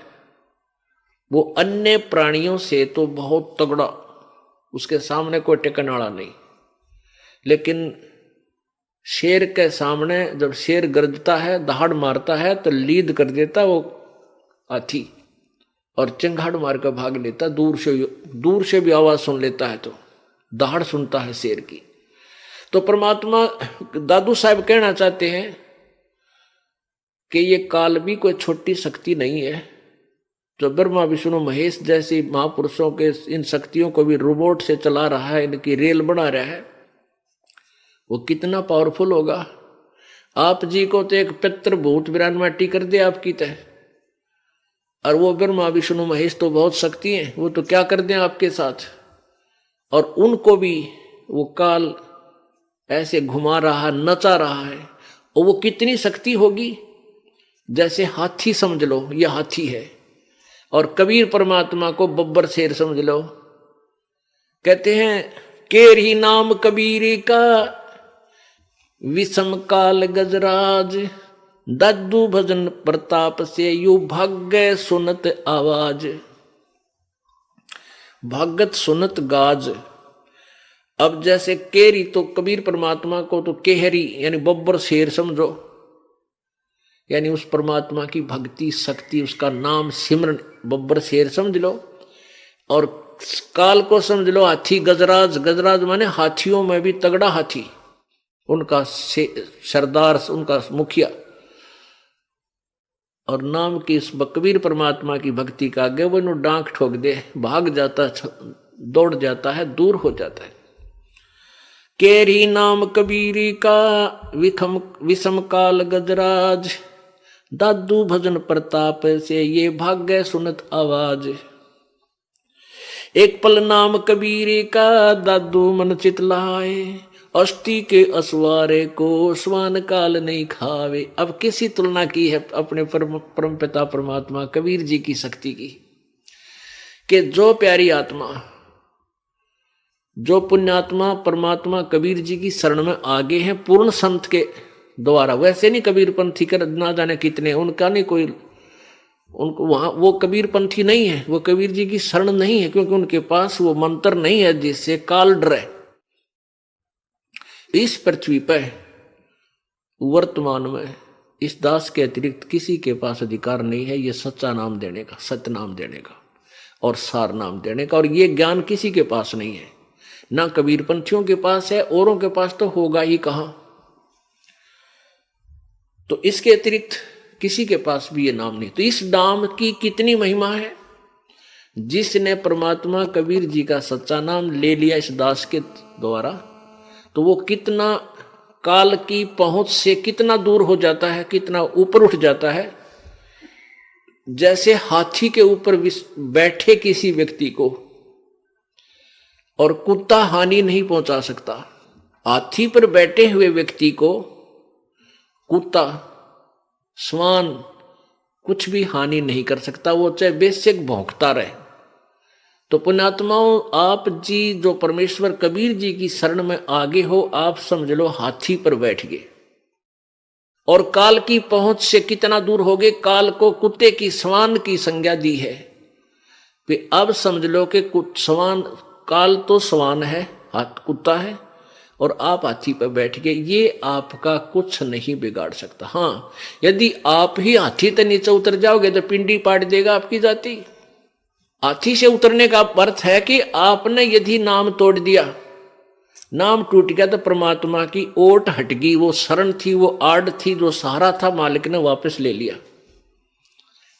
वो अन्य प्राणियों से तो बहुत तगड़ा, उसके सामने कोई टिकने वाला नहीं, लेकिन शेर के सामने जब शेर गरजता है, दहाड़ मारता है, तो लीद कर देता वो हाथी और चिंगाड़ मार कर भाग लेता। दूर से भी आवाज सुन लेता है, तो दहाड़ सुनता है शेर की। तो परमात्मा दादू साहब कहना चाहते हैं कि ये काल भी कोई छोटी शक्ति नहीं है। जो ब्रह्मा विष्णु महेश जैसी महापुरुषों के इन शक्तियों को भी रोबोट से चला रहा है, इनकी रेल बना रहा है, वो कितना पावरफुल होगा। आप जी को तो एक पित्र भूत विरान माटी कर दे आपकी तय, और वो ब्रह्मा विष्णु महेश तो बहुत शक्ति हैं, वो तो क्या कर दें आपके साथ। और उनको भी वो काल ऐसे घुमा रहा, नचा रहा है, और वो कितनी शक्ति होगी। जैसे हाथी समझ लो, ये हाथी है, और कबीर परमात्मा को बब्बर शेर समझ लो। कहते हैं केरी नाम कबीर का विषम काल गजराज, दादू भजन प्रताप से यू भाग्य सुनत आवाज। भागत सुनत गाज। अब जैसे केरी तो कबीर परमात्मा को तो केहरी यानी बब्बर शेर समझो, यानी उस परमात्मा की भक्ति शक्ति, उसका नाम सिमरन बब्बर शेर समझ लो। और काल को समझ लो हाथी गजराज। गजराज माने हाथियों में भी तगड़ा हाथी, उनका सरदार, उनका मुखिया। और नाम की इस कबीर परमात्मा की भक्ति का आगे वो इन्हों डांक ठोक दे, भाग जाता, दौड़ जाता है, दूर हो जाता है। केरी नाम कबीरी का विषम काल गजराज, दादू भजन प्रताप से ये भाग्य सुनत आवाज। एक पल नाम कबीरे का दादू मन चितलाए, अष्टि के असवारे को स्वान काल नहीं खावे। अब किसी तुलना की है अपने परम पिता परमात्मा कबीर जी की शक्ति की, कि जो प्यारी आत्मा, जो पुण्यात्मा परमात्मा कबीर जी की शरण में आगे हैं पूर्ण संत के द्वारा। वैसे नहीं कबीर पंथी कर ना जाने कितने, उनका नहीं कोई, उनको वहां वो कबीर पंथी नहीं है, वो कबीर जी की शरण नहीं है, क्योंकि उनके पास वो मंत्र नहीं है जिससे काल डरे। इस पृथ्वी पर वर्तमान में इस दास के अतिरिक्त किसी के पास अधिकार नहीं है ये सच्चा नाम देने का, सत्य नाम देने का और सार नाम देने का। और ये ज्ञान किसी के पास नहीं है, ना कबीर पंथियों के पास है, औरों के पास तो होगा ही कहां। तो इसके अतिरिक्त किसी के पास भी ये नाम नहीं। तो इस नाम की कितनी महिमा है। जिसने परमात्मा कबीर जी का सच्चा नाम ले लिया इस दास के द्वारा, तो वो कितना काल की पहुंच से कितना दूर हो जाता है, कितना ऊपर उठ जाता है। जैसे हाथी के ऊपर बैठे किसी व्यक्ति को और कुत्ता हानि नहीं पहुंचा सकता, हाथी पर बैठे हुए व्यक्ति को कुत्ता श्वान कुछ भी हानि नहीं कर सकता, वो चाहे बेशक भौंकता रहे। तो पुण्यात्माओं, आप जी जो परमेश्वर कबीर जी की शरण में आगे हो, आप समझ लो हाथी पर बैठ गए और काल की पहुंच से कितना दूर हो गए। काल को कुत्ते की श्वान की संज्ञा दी है। अब समझ लो कि श्वान, काल तो श्वान है, कुत्ता है, और आप हाथी पर बैठ गए। ये आपका कुछ नहीं बिगाड़ सकता। हाँ, यदि आप ही हाथी से नीचे उतर जाओगे तो पिंडी पाट देगा आपकी जाति। हाथी से उतरने का अर्थ है कि आपने यदि नाम तोड़ दिया, नाम टूट गया, तो परमात्मा की ओट हट गई, वो शरण थी, वो आड़ थी, जो सहारा था, मालिक ने वापस ले लिया।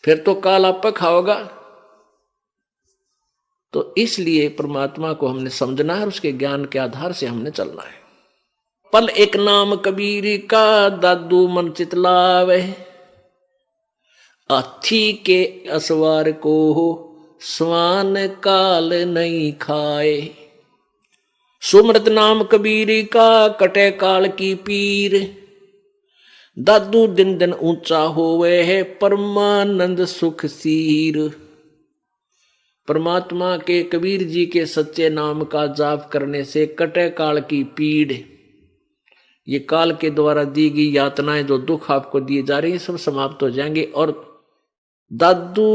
फिर तो काल आप पर खाओगा। तो इसलिए परमात्मा को हमने समझना है, उसके ज्ञान के आधार से हमने चलना है। पल एक नाम कबीर का दादू मन चितलावे, हाथी के असवार को स्वान काल नहीं खाए। सुमृत नाम कबीर का कटे काल की पीर, दादू दिन दिन ऊंचा होवे है परमानंद सुख सीर। परमात्मा के कबीर जी के सच्चे नाम का जाप करने से कटे काल की पीड़, ये काल के द्वारा दी गई यातनाएं, जो दुख आपको दिए जा रही हैं, सब समाप्त हो जाएंगे। और दादू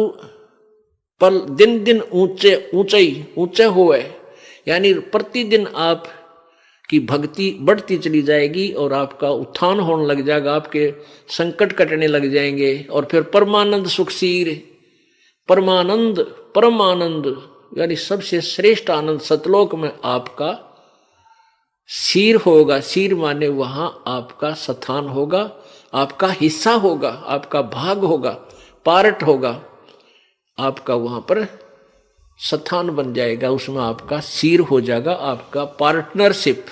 पल दिन दिन ऊंचे ऊंचे हुए, यानी प्रतिदिन आप की भक्ति बढ़ती चली जाएगी और आपका उत्थान होने लग जाएगा, आपके संकट कटने लग जाएंगे। और फिर परमानंद सुखसीर, परमानंद परमानंद यानी सबसे श्रेष्ठ आनंद सतलोक में आपका सीर होगा। सीर माने वहां आपका स्थान होगा, आपका हिस्सा होगा, आपका भाग होगा, पार्ट होगा, आपका वहां पर स्थान बन जाएगा, उसमें आपका सीर हो जाएगा, आपका पार्टनरशिप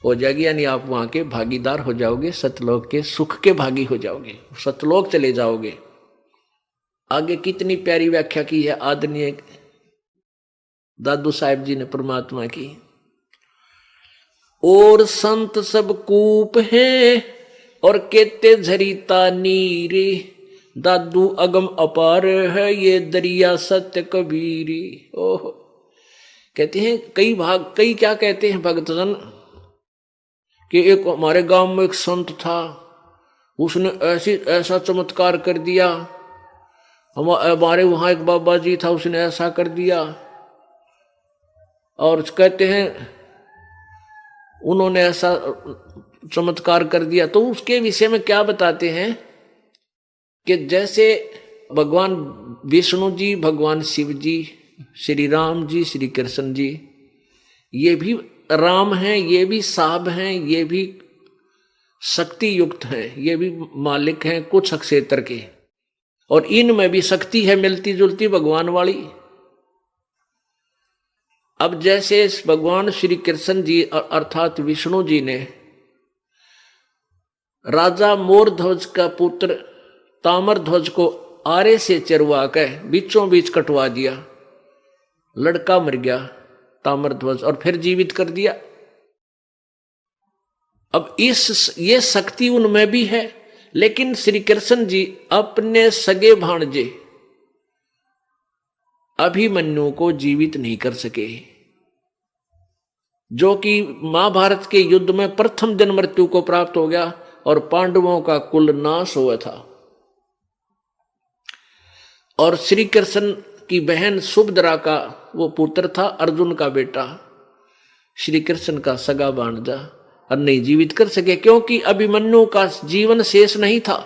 हो जाएगी, यानी आप वहां के भागीदार हो जाओगे, सतलोक के सुख के भागी हो जाओगे, सतलोक चले जाओगे। आगे कितनी प्यारी व्याख्या की है आदरणीय दादू साहेब जी ने परमात्मा की। और संत सब कूप हैं और केते झरीता नीरे, दादू अगम अपार है ये दरिया सत्य कबीरी। ओह, कहते हैं कई क्या कहते हैं भक्तजन कि एक हमारे गांव में एक संत था, उसने ऐसा चमत्कार कर दिया। हमारे वहां एक बाबा जी था, उसने ऐसा कर दिया। और कहते हैं उन्होंने ऐसा चमत्कार कर दिया। तो उसके विषय में क्या बताते हैं कि जैसे भगवान विष्णु जी, भगवान शिव जी, श्री राम जी, श्री कृष्ण जी, ये भी राम हैं, ये भी साहब हैं, ये भी शक्ति युक्त हैं, ये भी मालिक हैं कुछ क्षेत्र के, और इनमें भी शक्ति है मिलती जुलती भगवान वाली। अब जैसे भगवान श्री कृष्ण जी अर्थात विष्णु जी ने राजा मोरध्वज का पुत्र ताम्रध्वज को आरे से चरवा के बीचों बीच कटवा दिया, लड़का मर गया ताम्रध्वज, और फिर जीवित कर दिया। अब ये शक्ति उनमें भी है, लेकिन श्री कृष्ण जी अपने सगे भाणजे अभिमन्यु को जीवित नहीं कर सके, जो कि महाभारत के युद्ध में प्रथम दिन मृत्यु को प्राप्त हो गया और पांडवों का कुल नाश हुआ था। और श्री कृष्ण की बहन सुभद्रा का वो पुत्र था, अर्जुन का बेटा, श्री कृष्ण का सगा भांजा, और नहीं जीवित कर सके क्योंकि अभिमन्यु का जीवन शेष नहीं था।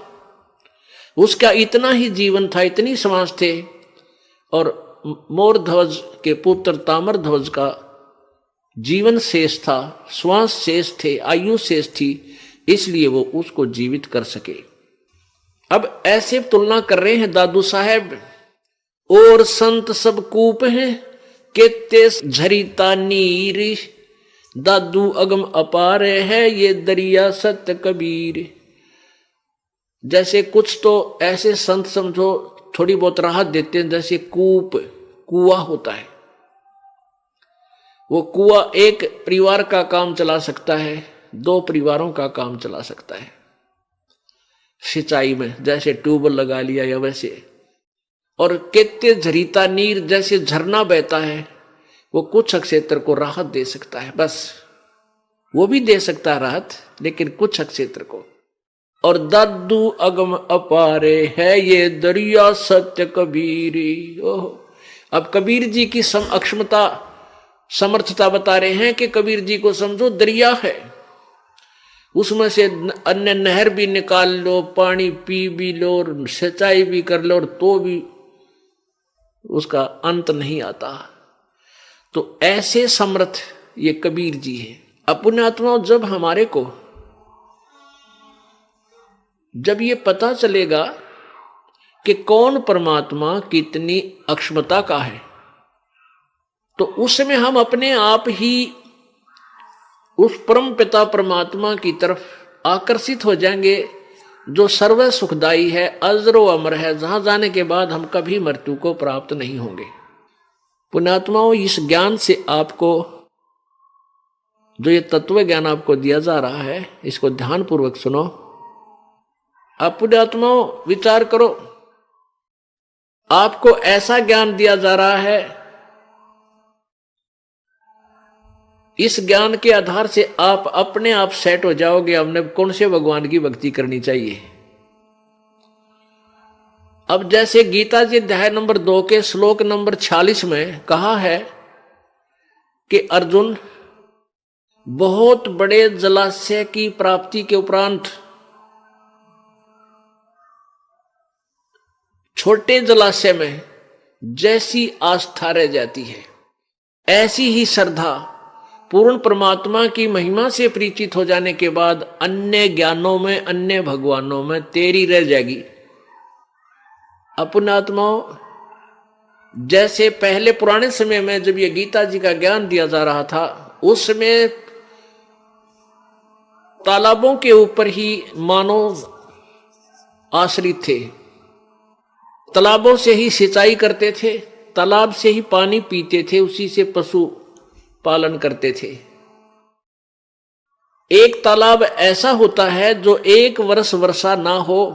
उसका इतना ही जीवन था, इतनी श्वास थे, और मोरध्वज के पुत्र ताम्रध्वज का जीवन शेष था, श्वास शेष थे, आयु शेष थी, इसलिए वो उसको जीवित कर सके। अब ऐसे तुलना कर रहे हैं दादू साहेब। और संत सब कूप हैं केते झरीता नीर, दादू अगम अपार है ये दरिया सत्य कबीर। जैसे कुछ तो ऐसे संत समझो थोड़ी बहुत राहत देते हैं, जैसे कुआ होता है, वो कुआ एक परिवार का काम चला सकता है, 2 परिवारों का काम चला सकता है सिंचाई में, जैसे ट्यूबवेल लगा लिया या वैसे। और केते झरीता नीर, जैसे झरना बहता है, वो कुछ क्षेत्र को राहत दे सकता है, बस वो भी दे सकता है राहत, लेकिन कुछ क्षेत्र को। और दादू अगम अपारे है ये दरिया सत्य कबीरी। ओह, अब कबीर जी की अक्षमता समर्थता बता रहे हैं कि कबीर जी को समझो दरिया है, उसमें से अन्य नहर भी निकाल लो, पानी पी भी लो, और सिंचाई भी कर लो, और तो भी उसका अंत नहीं आता। तो ऐसे समर्थ ये कबीर जी है। अपने आत्माओं, जब ये पता चलेगा कि कौन परमात्मा कितनी अक्षमता का है, तो उसमें हम अपने आप ही उस परम पिता परमात्मा की तरफ आकर्षित हो जाएंगे, जो सर्व सुखदाई है, अजरो अमर है, जहां जाने के बाद हम कभी मृत्यु को प्राप्त नहीं होंगे। पुण्यात्माओं, इस ज्ञान से आपको जो ये तत्व ज्ञान आपको दिया जा रहा है, इसको ध्यान पूर्वक सुनो। आप पुण्यात्माओं विचार करो, आपको ऐसा ज्ञान दिया जा रहा है, इस ज्ञान के आधार से आप अपने आप सेट हो जाओगे, हमने कौन से भगवान की भक्ति करनी चाहिए। अब जैसे गीता जी अध्याय नंबर 2 के श्लोक नंबर 46 में कहा है कि अर्जुन, बहुत बड़े जलाशय की प्राप्ति के उपरांत छोटे जलाशय में जैसी आस्था रह जाती है, ऐसी ही श्रद्धा पूर्ण परमात्मा की महिमा से परिचित हो जाने के बाद अन्य ज्ञानों में, अन्य भगवानों में तेरी रह जाएगी। अपने आत्माओं, जैसे पहले पुराने समय में जब ये गीता जी का ज्ञान दिया जा रहा था, उस समय तालाबों के ऊपर ही मानव आश्रित थे, तालाबों से ही सिंचाई करते थे, तालाब से ही पानी पीते थे, उसी से पशु पालन करते थे। एक तालाब ऐसा होता है जो एक वर्ष वर्षा ना हो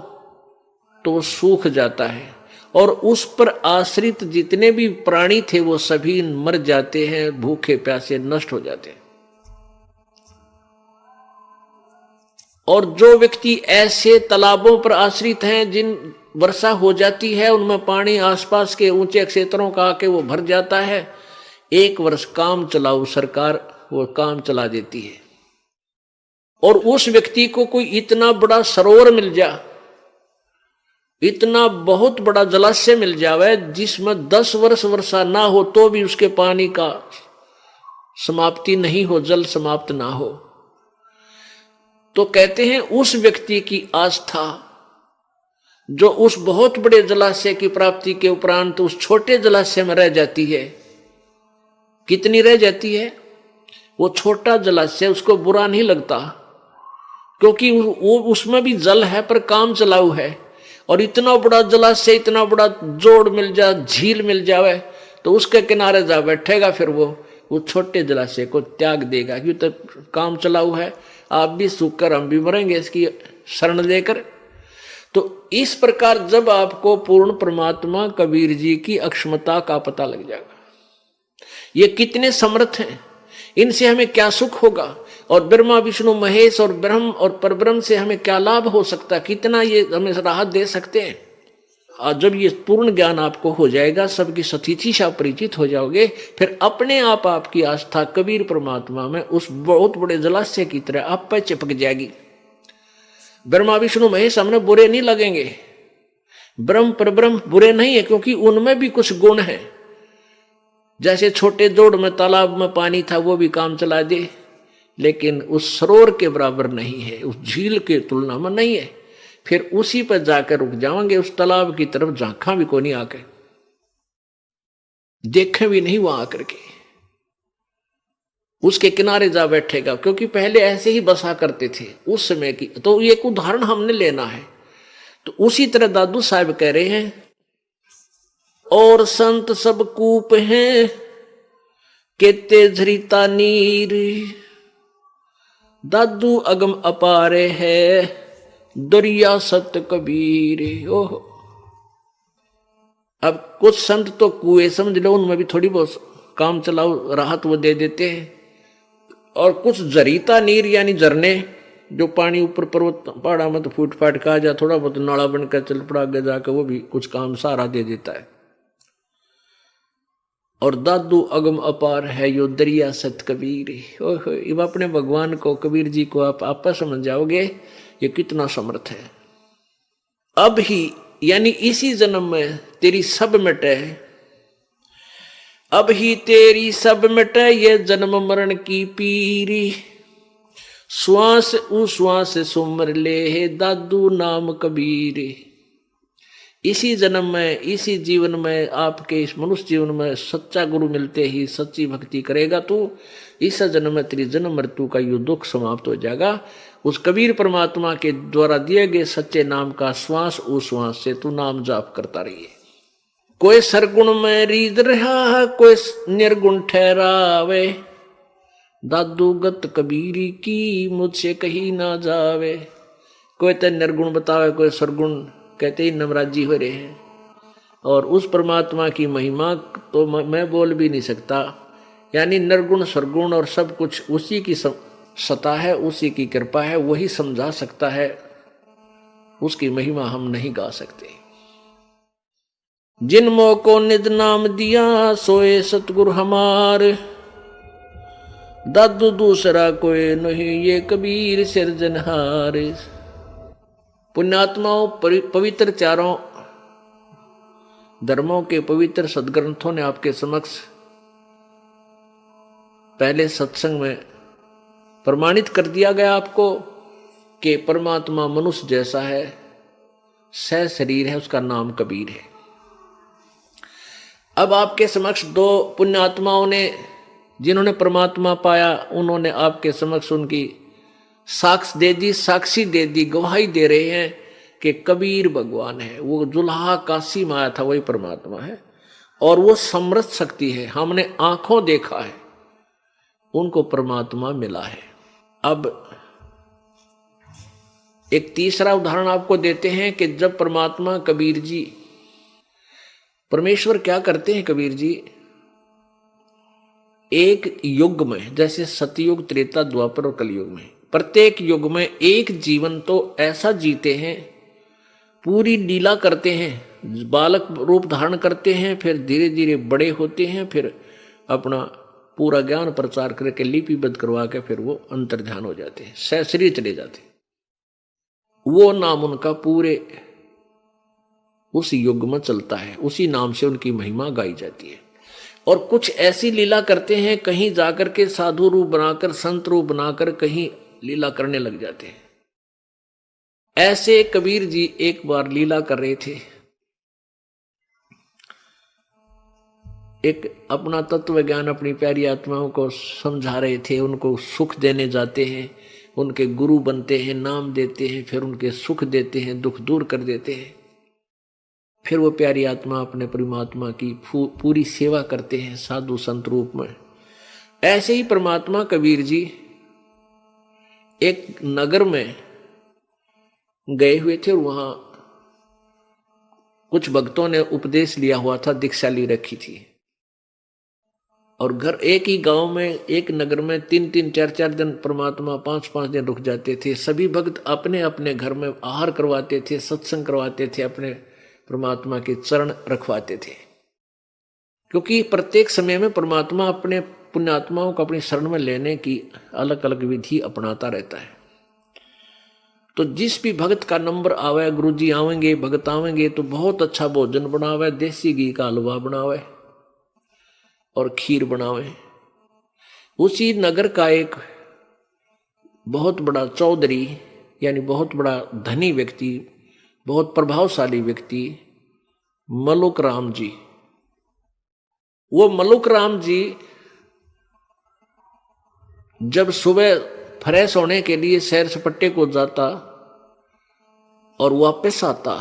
तो सूख जाता है, और उस पर आश्रित जितने भी प्राणी थे वो सभी मर जाते हैं, भूखे प्यासे नष्ट हो जाते हैं। और जो व्यक्ति ऐसे तालाबों पर आश्रित हैं, जिन वर्षा हो जाती है, उनमें पानी आसपास के ऊंचे क्षेत्रों का आके वो भर जाता है, एक वर्ष काम चलाओ सरकार वो काम चला देती है। और उस व्यक्ति को कोई इतना बड़ा सरोवर मिल जा, इतना बहुत बड़ा जलाशय मिल जावे जिसमें 10 वर्ष वर्षा ना हो तो भी उसके पानी का समाप्ति नहीं हो, जल समाप्त ना हो, तो कहते हैं उस व्यक्ति की आस्था जो उस बहुत बड़े जलाशय की प्राप्ति के उपरांत उस छोटे जलाशय में रह जाती है, कितनी रह जाती है? वो छोटा जलाशय उसको बुरा नहीं लगता, क्योंकि वो उसमें भी जल है पर काम चलाऊ है। और इतना बड़ा जलाशय, इतना बड़ा जोड़ मिल जाए, झील मिल जावे तो उसके किनारे जा बैठेगा, फिर वो छोटे जलाशय को त्याग देगा, क्यों तो काम चलाऊ है, आप भी सूखकर हम भी मरेंगे इसकी शरण लेकर। तो इस प्रकार जब आपको पूर्ण परमात्मा कबीर जी की अक्षमता का पता लग जाएगा, ये कितने समर्थ हैं, इनसे हमें क्या सुख होगा, और ब्रह्मा विष्णु महेश और ब्रह्म और परब्रह्म से हमें क्या लाभ हो सकता, कितना ये हमें राहत दे सकते हैं। और जब ये पूर्ण ज्ञान आपको हो जाएगा, सबकी सतिथि से आप परिचित हो जाओगे, फिर अपने आप आपकी आस्था कबीर परमात्मा में उस बहुत बड़े जलाशय की तरह आप पे चिपक जाएगी। ब्रह्मा विष्णु महेश हमने बुरे नहीं लगेंगे, ब्रह्म परब्रह्म बुरे नहीं है, क्योंकि उनमें भी कुछ गुण है। जैसे छोटे जोड़ में तालाब में पानी था, वो भी काम चला दे, लेकिन उस सरोवर के बराबर नहीं है, उस झील के तुलना में नहीं है। फिर उसी पर जाकर रुक जाएंगे, उस तालाब की तरफ झांका भी को नहीं, आके देखें भी नहीं वहां आकर के, उसके किनारे जा बैठेगा, क्योंकि पहले ऐसे ही बसा करते थे उस समय की। तो एक उदाहरण हमने लेना है। तो उसी तरह दादू साहब कह रहे हैं, और संत सब कूप हैं केते झरीता नीर, दादू अगम अपारे है दरिया सत कबीर। ओह, अब कुछ संत तो कुएं समझ लो, उनमें भी थोड़ी बहुत काम चलाओ राहत वो दे देते हैं, और कुछ जरीता नीर यानी झरने, जो पानी ऊपर पर्वत पहाड़ा में तो फूट फाट का जा, थोड़ा बहुत नाला बनकर चल पड़ा आगे जाकर, वो भी कुछ काम सहारा दे देता है। और दादू अगम अपार है यो दरिया सत कबीर। ओह, अब अपने भगवान को, कबीर जी को आप आपस समझ जाओगे ये कितना समर्थ है। अब ही यानी इसी जन्म में तेरी सब मिटे, अब ही तेरी सब मिटे ये जन्म मरण की पीरी, श्वास उ श्वास सुमर ले दादू नाम कबीर। इसी जन्म में, इसी जीवन में, आपके इस मनुष्य जीवन में सच्चा गुरु मिलते ही सच्ची भक्ति करेगा तू, इस जन्म में तेरी जन्म मृत्यु का यो दुख समाप्त हो जाएगा। उस कबीर परमात्मा के द्वारा दिए गए सच्चे नाम का श्वास उ श्वास से तू नाम जाप करता रहिए। कोई सरगुण में रीद रहा, कोई निर्गुण ठहरावे, दादू गत कबीरी की मुझसे कहीं ना जावे। कोई तो निर्गुण बतावे, कोई सरगुण, कहते ही नमराजी हो रहे हैं। और उस परमात्मा की महिमा तो मैं बोल भी नहीं सकता, यानी निर्गुण सरगुण और सब कुछ उसी की सत्ता है, उसी की कृपा है, वही समझा सकता है, उसकी महिमा हम नहीं गा सकते। जिन मोह को निज नाम दिया सोए सतगुरु हमार, दादू दूसरा कोई नहीं ये कबीर सिरजनहार। पुण्यात्माओं, पवित्र चारों धर्मों के पवित्र सदग्रंथों ने आपके समक्ष पहले सत्संग में प्रमाणित कर दिया गया आपको कि परमात्मा मनुष्य जैसा है, सह शरीर है, उसका नाम कबीर है। अब आपके समक्ष दो पुण्यात्माओं ने, जिन्होंने परमात्मा पाया, उन्होंने आपके समक्ष उनकी साक्ष दे दी, साक्षी दे दी, गवाही दे रहे हैं कि कबीर भगवान है। वो जुल्हा काशी में आया था, वही परमात्मा है और वो समर्थ शक्ति है। हमने आंखों देखा है, उनको परमात्मा मिला है। अब एक तीसरा उदाहरण आपको देते हैं कि जब परमात्मा कबीर जी, परमेश्वर क्या करते हैं कबीर जी, एक युग में, जैसे सतयुग, त्रेता, द्वापर और कलयुग में, प्रत्येक युग में एक जीवन तो ऐसा जीते हैं, पूरी लीला करते हैं, बालक रूप धारण करते हैं, फिर धीरे धीरे बड़े होते हैं, फिर अपना पूरा ज्ञान प्रचार करके लिपिबद्ध करवा के फिर वो अंतर्ध्यान हो जाते हैं, सहस्री चले जाते हैं। वो नाम उनका पूरे उस युग में चलता है, उसी नाम से उनकी महिमा गाई जाती है। और कुछ ऐसी लीला करते हैं, कहीं जाकर के साधु रूप बनाकर, संत रूप बनाकर कहीं लीला करने लग जाते हैं। ऐसे कबीर जी एक बार लीला कर रहे थे, एक अपना तत्व ज्ञान अपनी प्यारी आत्माओं को समझा रहे थे, उनको सुख देने जाते हैं, उनके गुरु बनते हैं, नाम देते हैं, फिर उनके सुख देते हैं, दुख दूर कर देते हैं। फिर वो प्यारी आत्मा अपने परमात्मा की पूरी सेवा करते हैं साधु संत रूप में। ऐसे ही परमात्मा कबीर जी एक नगर में गए हुए थे और वहां कुछ भक्तों ने उपदेश लिया हुआ था, दीक्षा ली रखी थी, और घर एक ही गांव में, एक नगर में 3-3, 4-4 दिन परमात्मा 5-5 दिन रुक जाते थे। सभी भक्त अपने अपने घर में आहार करवाते थे, सत्संग करवाते थे, अपने परमात्मा के चरण रखवाते थे, क्योंकि प्रत्येक समय में परमात्मा अपने पुण्यात्माओं को अपनी शरण में लेने की अलग अलग विधि अपनाता रहता है। तो जिस भी भक्त का नंबर आवे, गुरुजी आवेंगे, भक्त आवेंगे तो बहुत अच्छा भोजन बनावे, देसी घी का हलवा बनावे और खीर बनावे। उसी नगर का एक बहुत बड़ा चौधरी, यानी बहुत बड़ा धनी व्यक्ति, बहुत प्रभावशाली व्यक्ति, मलुक राम जी, वो मलुक राम जी जब सुबह फ्रेश होने के लिए सैर सपाटे को जाता और वापस आता,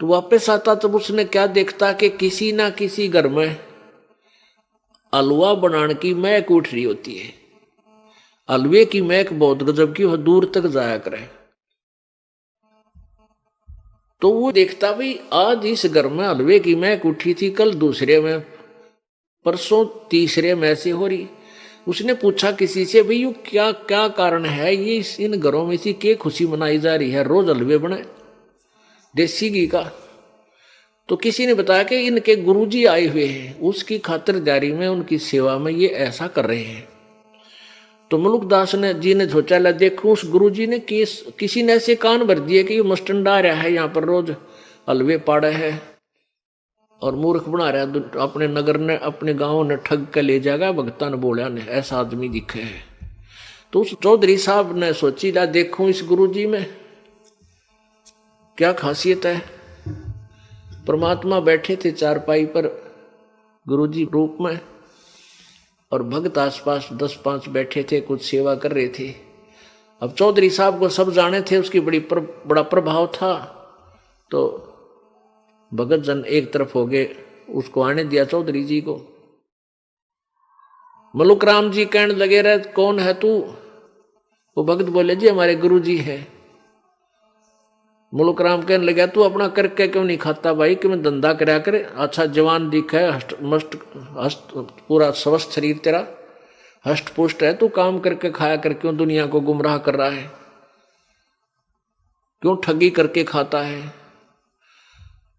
तो वापस आता तब उसने क्या देखता कि किसी ना किसी घर में हलवा बनाने की महक उठ रही होती है। हलवे की महक बहुत गजब की, वह दूर तक जाया करे। तो वो देखता भाई आज इस घर में हलवे की महक उठी थी, कल दूसरे में, परसों तीसरे में ऐसे हो रही। उसने पूछा किसी से, भाई ये क्या क्या कारण है, ये इन घरों में इसी के खुशी मनाई जा रही है, रोज हलवे बने देसी घी का। तो किसी ने बताया कि इनके गुरुजी आए हुए हैं, उसकी खातिरदारी में, उनकी सेवा में ये ऐसा कर रहे हैं। तो मुलुकदास जी ने सोचा, ला देखो उस गुरुजी ने किसी ने ऐसे कान भर दिए कि ये मस्टंडा रहा है, यहाँ पर रोज हलवे पाड़े है और मूर्ख बना रहा है, अपने नगर ने, अपने गांव ने ठग के ले जाएगा। भगता ने बोला ने ऐसा आदमी दिखे है। तो उस चौधरी साहब ने सोची, ला देखो इस गुरुजी में क्या खासियत है। परमात्मा बैठे थे चारपाई पर गुरुजी रूप में, और भक्त आसपास 10-5 बैठे थे, कुछ सेवा कर रहे थे। अब चौधरी साहब को सब जाने थे, उसकी बड़ा प्रभाव था। तो भगत जन एक तरफ हो गए, उसको आने दिया चौधरी जी को। मलुक राम जी कहने लगे, रहे कौन है तू? वो भगत बोले, जी हमारे गुरु जी है। मुलुक राम कहने लगा, तू अपना करके क्यों नहीं खाता भाई, कि मैं धंधा करया करे, अच्छा जवान दिख है, हस्त पूरा स्वस्थ शरीर तेरा, हष्ट पुष्ट है, तू काम करके खाया कर, क्यों दुनिया को गुमराह कर रहा है, क्यों ठगी करके खाता है।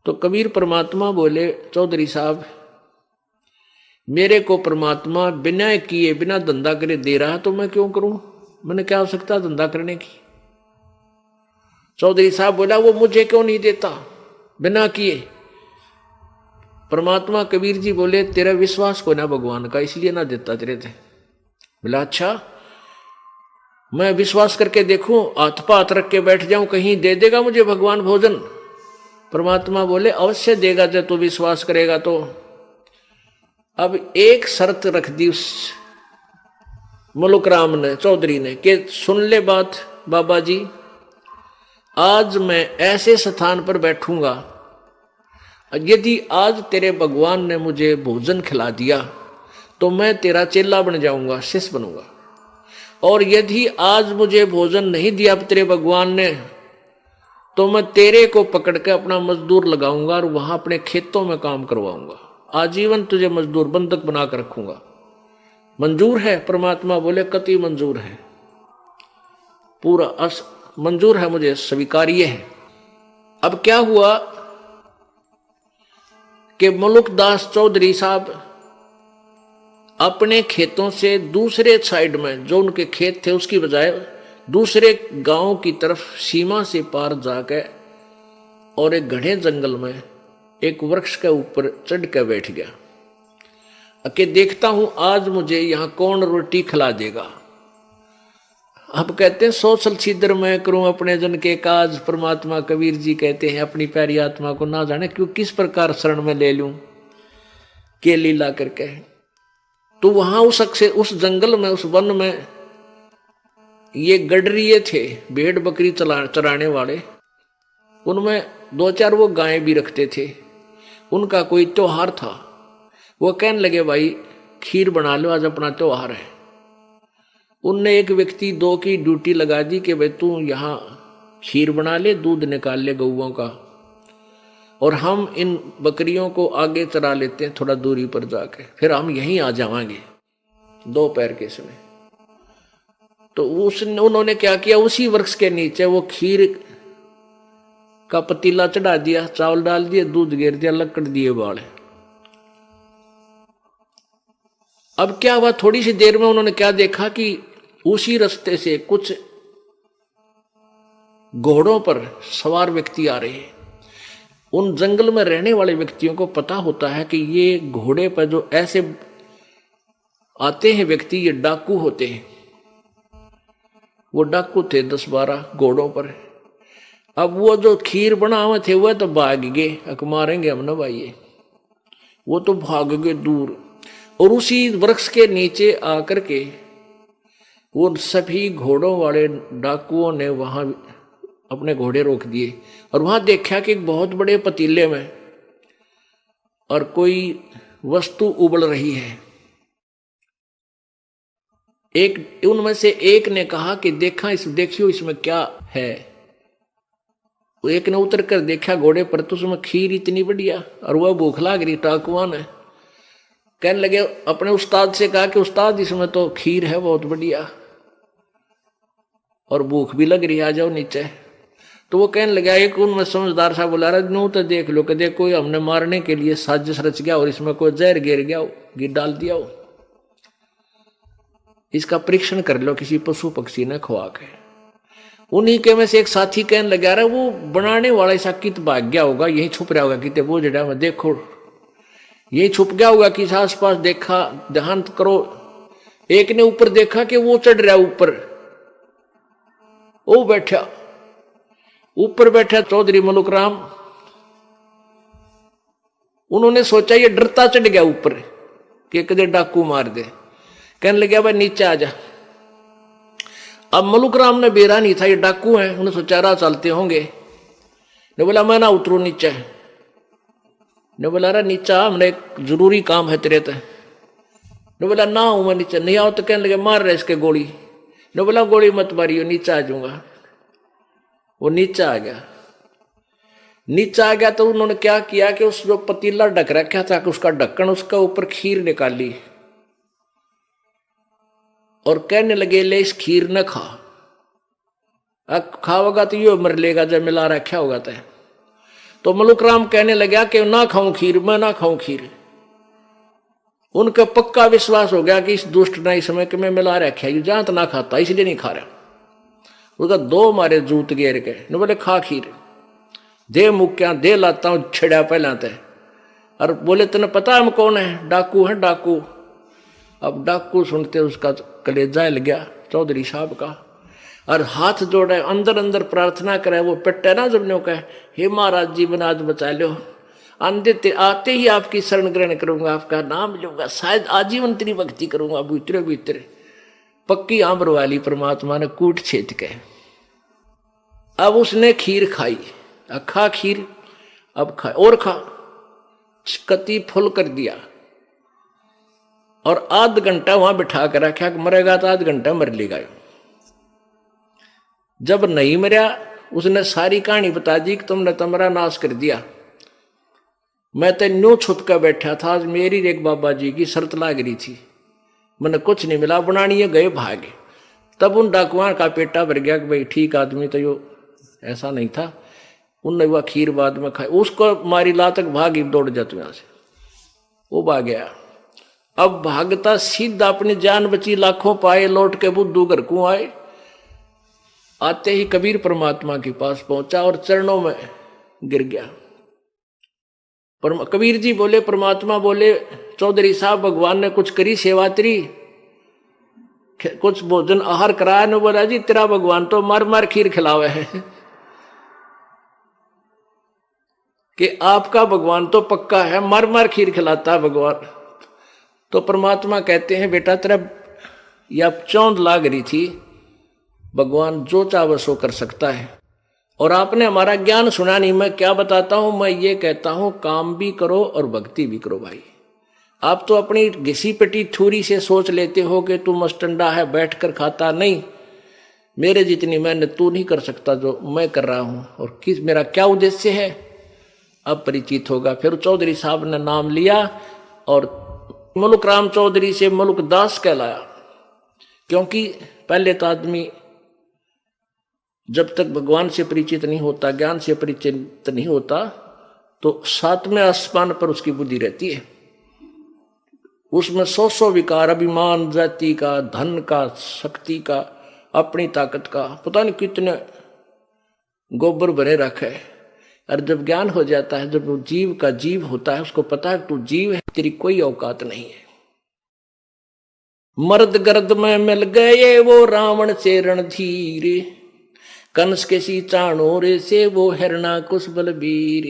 तो कबीर परमात्मा बोले, चौधरी साहब मेरे को परमात्मा बिना किए बिना धंधा करे दे रहा तो मैं क्यों करूं? मैंने क्या आवश्यकता धंधा करने की? चौधरी साहब बोला वो मुझे क्यों नहीं देता बिना किए? परमात्मा कबीर जी बोले तेरा विश्वास को ना भगवान का, इसलिए ना देता तेरे थे। बोला अच्छा, मैं विश्वास करके देखूं, हाथ पा हाथ रख के बैठ जाऊं, कहीं दे देगा मुझे भगवान भोजन? परमात्मा बोले अवश्य देगा जब तू विश्वास करेगा तो। अब एक शर्त रख दी उस मुलुकराम ने, चौधरी ने, कि सुन ले बात बाबा जी, आज मैं ऐसे स्थान पर बैठूंगा, यदि आज तेरे भगवान ने मुझे भोजन खिला दिया तो मैं तेरा चेला बन जाऊंगा, शिष्य बनूंगा। और यदि आज मुझे भोजन नहीं दिया तेरे भगवान ने तो मैं तेरे को पकड़ के अपना मजदूर लगाऊंगा और वहां अपने खेतों में काम करवाऊंगा, आजीवन तुझे मजदूर बंधक बना कर रखूंगा। मंजूर है? परमात्मा बोले कति मंजूर है, पूरा मंजूर है, मुझे स्वीकार्य है। अब क्या हुआ कि मुलुकदास चौधरी साहब अपने खेतों से दूसरे साइड में, जो उनके खेत थे उसकी बजाय दूसरे गांव की तरफ सीमा से पार जाकर और एक घने जंगल में एक वृक्ष के ऊपर चढ़ कर बैठ गया कि देखता हूं आज मुझे यहां कौन रोटी खिला देगा। अब कहते हैं सोचल छिद्र मैं करूं अपने जन के काज, परमात्मा कबीर जी कहते हैं अपनी प्यारी आत्मा को ना जाने क्यों किस प्रकार शरण में ले लूं के लीला करके। तो वहां उस जंगल में, उस वन में ये गडरिये थे, भेड़ बकरी चराने वाले, उनमें दो चार वो गायें भी रखते थे। उनका कोई त्योहार था, वो कहने लगे भाई खीर बना लो, आज अपना त्योहार है। उनने एक व्यक्ति दो की ड्यूटी लगा दी कि भाई तू यहाँ खीर बना ले, दूध निकाल ले गौओं का, और हम इन बकरियों को आगे चरा लेते हैं थोड़ा दूरी पर जाके, फिर हम यहीं आ जाएंगे दोपहर के समय। तो उन्होंने क्या किया, उसी वृक्ष के नीचे वो खीर का पतीला चढ़ा दिया, चावल डाल दिए, दूध घेर दिया, लकड़ दिए बाल। अब क्या हुआ, थोड़ी सी देर में उन्होंने क्या देखा कि उसी रास्ते से कुछ घोड़ों पर सवार व्यक्ति आ रहे हैं। उन जंगल में रहने वाले व्यक्तियों को पता होता है कि ये घोड़े पर जो ऐसे आते हैं व्यक्ति, ये डाकू होते हैं। वो डाकू थे 10-12 घोड़ों पर। अब वो जो खीर बना हुए थे वह तो भाग गए, अक मारेंगे हम ना भाई, वो तो भाग गए दूर। और उसी वृक्ष के नीचे आकर के वो सभी घोड़ों वाले डाकुओं ने वहां अपने घोड़े रोक दिए और वहां देखा कि एक बहुत बड़े पतीले में और कोई वस्तु उबल रही है। एक उनमें से एक ने कहा कि देखियो इसमें क्या है। एक ने उतर कर देखा घोड़े पर, तो उसमें खीर इतनी बढ़िया, और वह भूख लाग रही डाकुआ ने। कहने लगे, अपने उस्ताद से कहा कि उस्ताद इसमें तो खीर है बहुत बढ़िया और भूख भी लग रही है, आ जाओ नीचे। तो वो कहने लगा, एक उनमें समझदार सा बोला, रहा नू तो देख लो, कि देखो हमने मारने के लिए साजिश रच गया और इसमें कोई जहर गिर गया, गिर डाल दिया हो, इसका परीक्षण कर लो किसी पशु पक्षी ने खुआ के। उन्हीं के में से एक साथी कहने लगा, रहा वो बनाने वाला ऐसा कित भाग गया होगा, यही छुप रहा होगा कितने वो जड़ा में, देखो यही छुप गया होगा किस आसपास, देखा ध्यान करो। एक ने ऊपर देखा कि वो चढ़ रहा ऊपर, वो बैठा ऊपर बैठा चौधरी मुलुकराम। उन्होंने सोचा ये डरता चढ़ गया ऊपर कि कदे डाकू मार दे। कहने लगे, भाई नीचे आ जा। अब मुलुकराम ने बेरा नहीं था ये डाकू है, उन्हें सोचा रहा चलते होंगे। ने बोला मैं ना उतरू नीचे। ने बोला रहा नीचा, हमने एक जरूरी काम है तेरे ते। ने बोला ना हूं मैं नीचे, नहीं आओ तो कहने लगे मार रहे इसके गोली। ने बोला गोली मत मारियो, नीचे आ जाऊंगा। वो नीचे आ गया। नीचे आ गया तो उन्होंने क्या किया कि उस जो पतीला ढक रखा था उसका ढक्कन, उसका ऊपर खीर निकाली और कहने लगे, ले इस खीर न खा, खाओगा तो यो मर लेगा जब मिला रखा होगा तो मुलुकराम कहने लगा कि ना खाऊं खीर, मैं ना खाऊं खीर। उनका पक्का विश्वास हो गया कि इस दुष्ट ना इस समय के में मिला रखा है, जात ना खाता इसलिए नहीं खा रहा। उसका दो मारे जूत गेर के न बोले खा खीर दे मुक्या दे लाता हूं छिड़ा पहला ते। और बोले तेने पता हम कौन है? डाकू है डाकू। अब डाकू सुनते उसका कलेजा हिल गया चौधरी साहब का, और हाथ जोड़े अंदर अंदर प्रार्थना करे। वो पिट्टे ना जब नो कहे हे महाराज जीवन आज बचा लो, आते ही आपकी शरण ग्रहण करूंगा, आपका नाम लूंगा, शायद आजीवन तेरी भक्ति करूंगा। भीतरे भीतरे पक्की आंबर वाली परमात्मा ने कूट छेद के। अब उसने खीर खाई, खा खीर, अब खा और खा, कति फुल कर दिया। और आध घंटा वहां बिठा कर रखा, मरेगा तो आध घंटा मर लेगा। जब नहीं मरा उसने सारी कहानी बता दी कि तुमने तुम्हारा नाश कर दिया, मैं तो न्यू छुप कर बैठा था। आज मेरी एक बाबा जी की शर्त लाग रही थी, मैंने कुछ नहीं मिला, बनानी गए भागे। तब उन डाकुआं का पेटा भर गया कि भाई ठीक आदमी तो यो ऐसा नहीं था। उनने वह खीर बाद में खाई, उसको मारी ला तक भागी दौड़ जाते यहां से, वो भाग गया। अब भागता सीधा अपनी जान बची, लाखों पाए, लौट के बुद्धू घर को आए। आते ही कबीर परमात्मा के पास पहुंचा और चरणों में गिर गया। कबीर जी बोले, परमात्मा बोले, चौधरी साहब भगवान ने कुछ करी सेवा तेरी, कुछ भोजन आहार कराया? ने बोला जी तेरा भगवान तो मार मार खीर खिलावे है कि आपका भगवान तो पक्का है मार मार खीर खिलाता है भगवान। तो परमात्मा कहते हैं बेटा तेरा या चौंध लाग रही थी, भगवान जो चाहे सो कर सकता है। और आपने हमारा ज्ञान सुना नहीं, मैं क्या बताता हूं, मैं ये कहता हूं काम भी करो और भक्ति भी करो। भाई आप तो अपनी घिसी पिटी थूरी से सोच लेते हो कि तू मस्टंडा है बैठकर खाता, नहीं, मेरे जितनी मेहनत तू नहीं कर सकता जो मैं कर रहा हूं। और किस मेरा क्या उद्देश्य है अब परिचित होगा। फिर चौधरी साहब ने नाम लिया और मुल्क राम चौधरी से मुल्क दास कहलाया। क्योंकि पहले तो आदमी जब तक भगवान से परिचित नहीं होता, ज्ञान से परिचित नहीं होता, तो सातवें आसमान पर उसकी बुद्धि रहती है। उसमें सौ विकार, अभिमान, जाति का, धन का, शक्ति का, अपनी ताकत का, पता नहीं कितने गोबर भरे रखे। और जब ज्ञान हो जाता है, जब वो जीव का जीव होता है, उसको पता है तू जीव है, तेरी कोई औकात नहीं है। मर्द गर्द में मिल गए वो रावण से रणधीर, कंस के सी चाणोरे से वो हिरणाकुश बलबीर।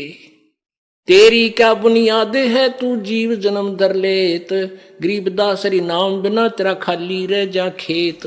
तेरी क्या बुनियाद है तू जीव जन्म धर लेत, गरीबदास हरि नाम बिना तेरा खाली रह जा खेत।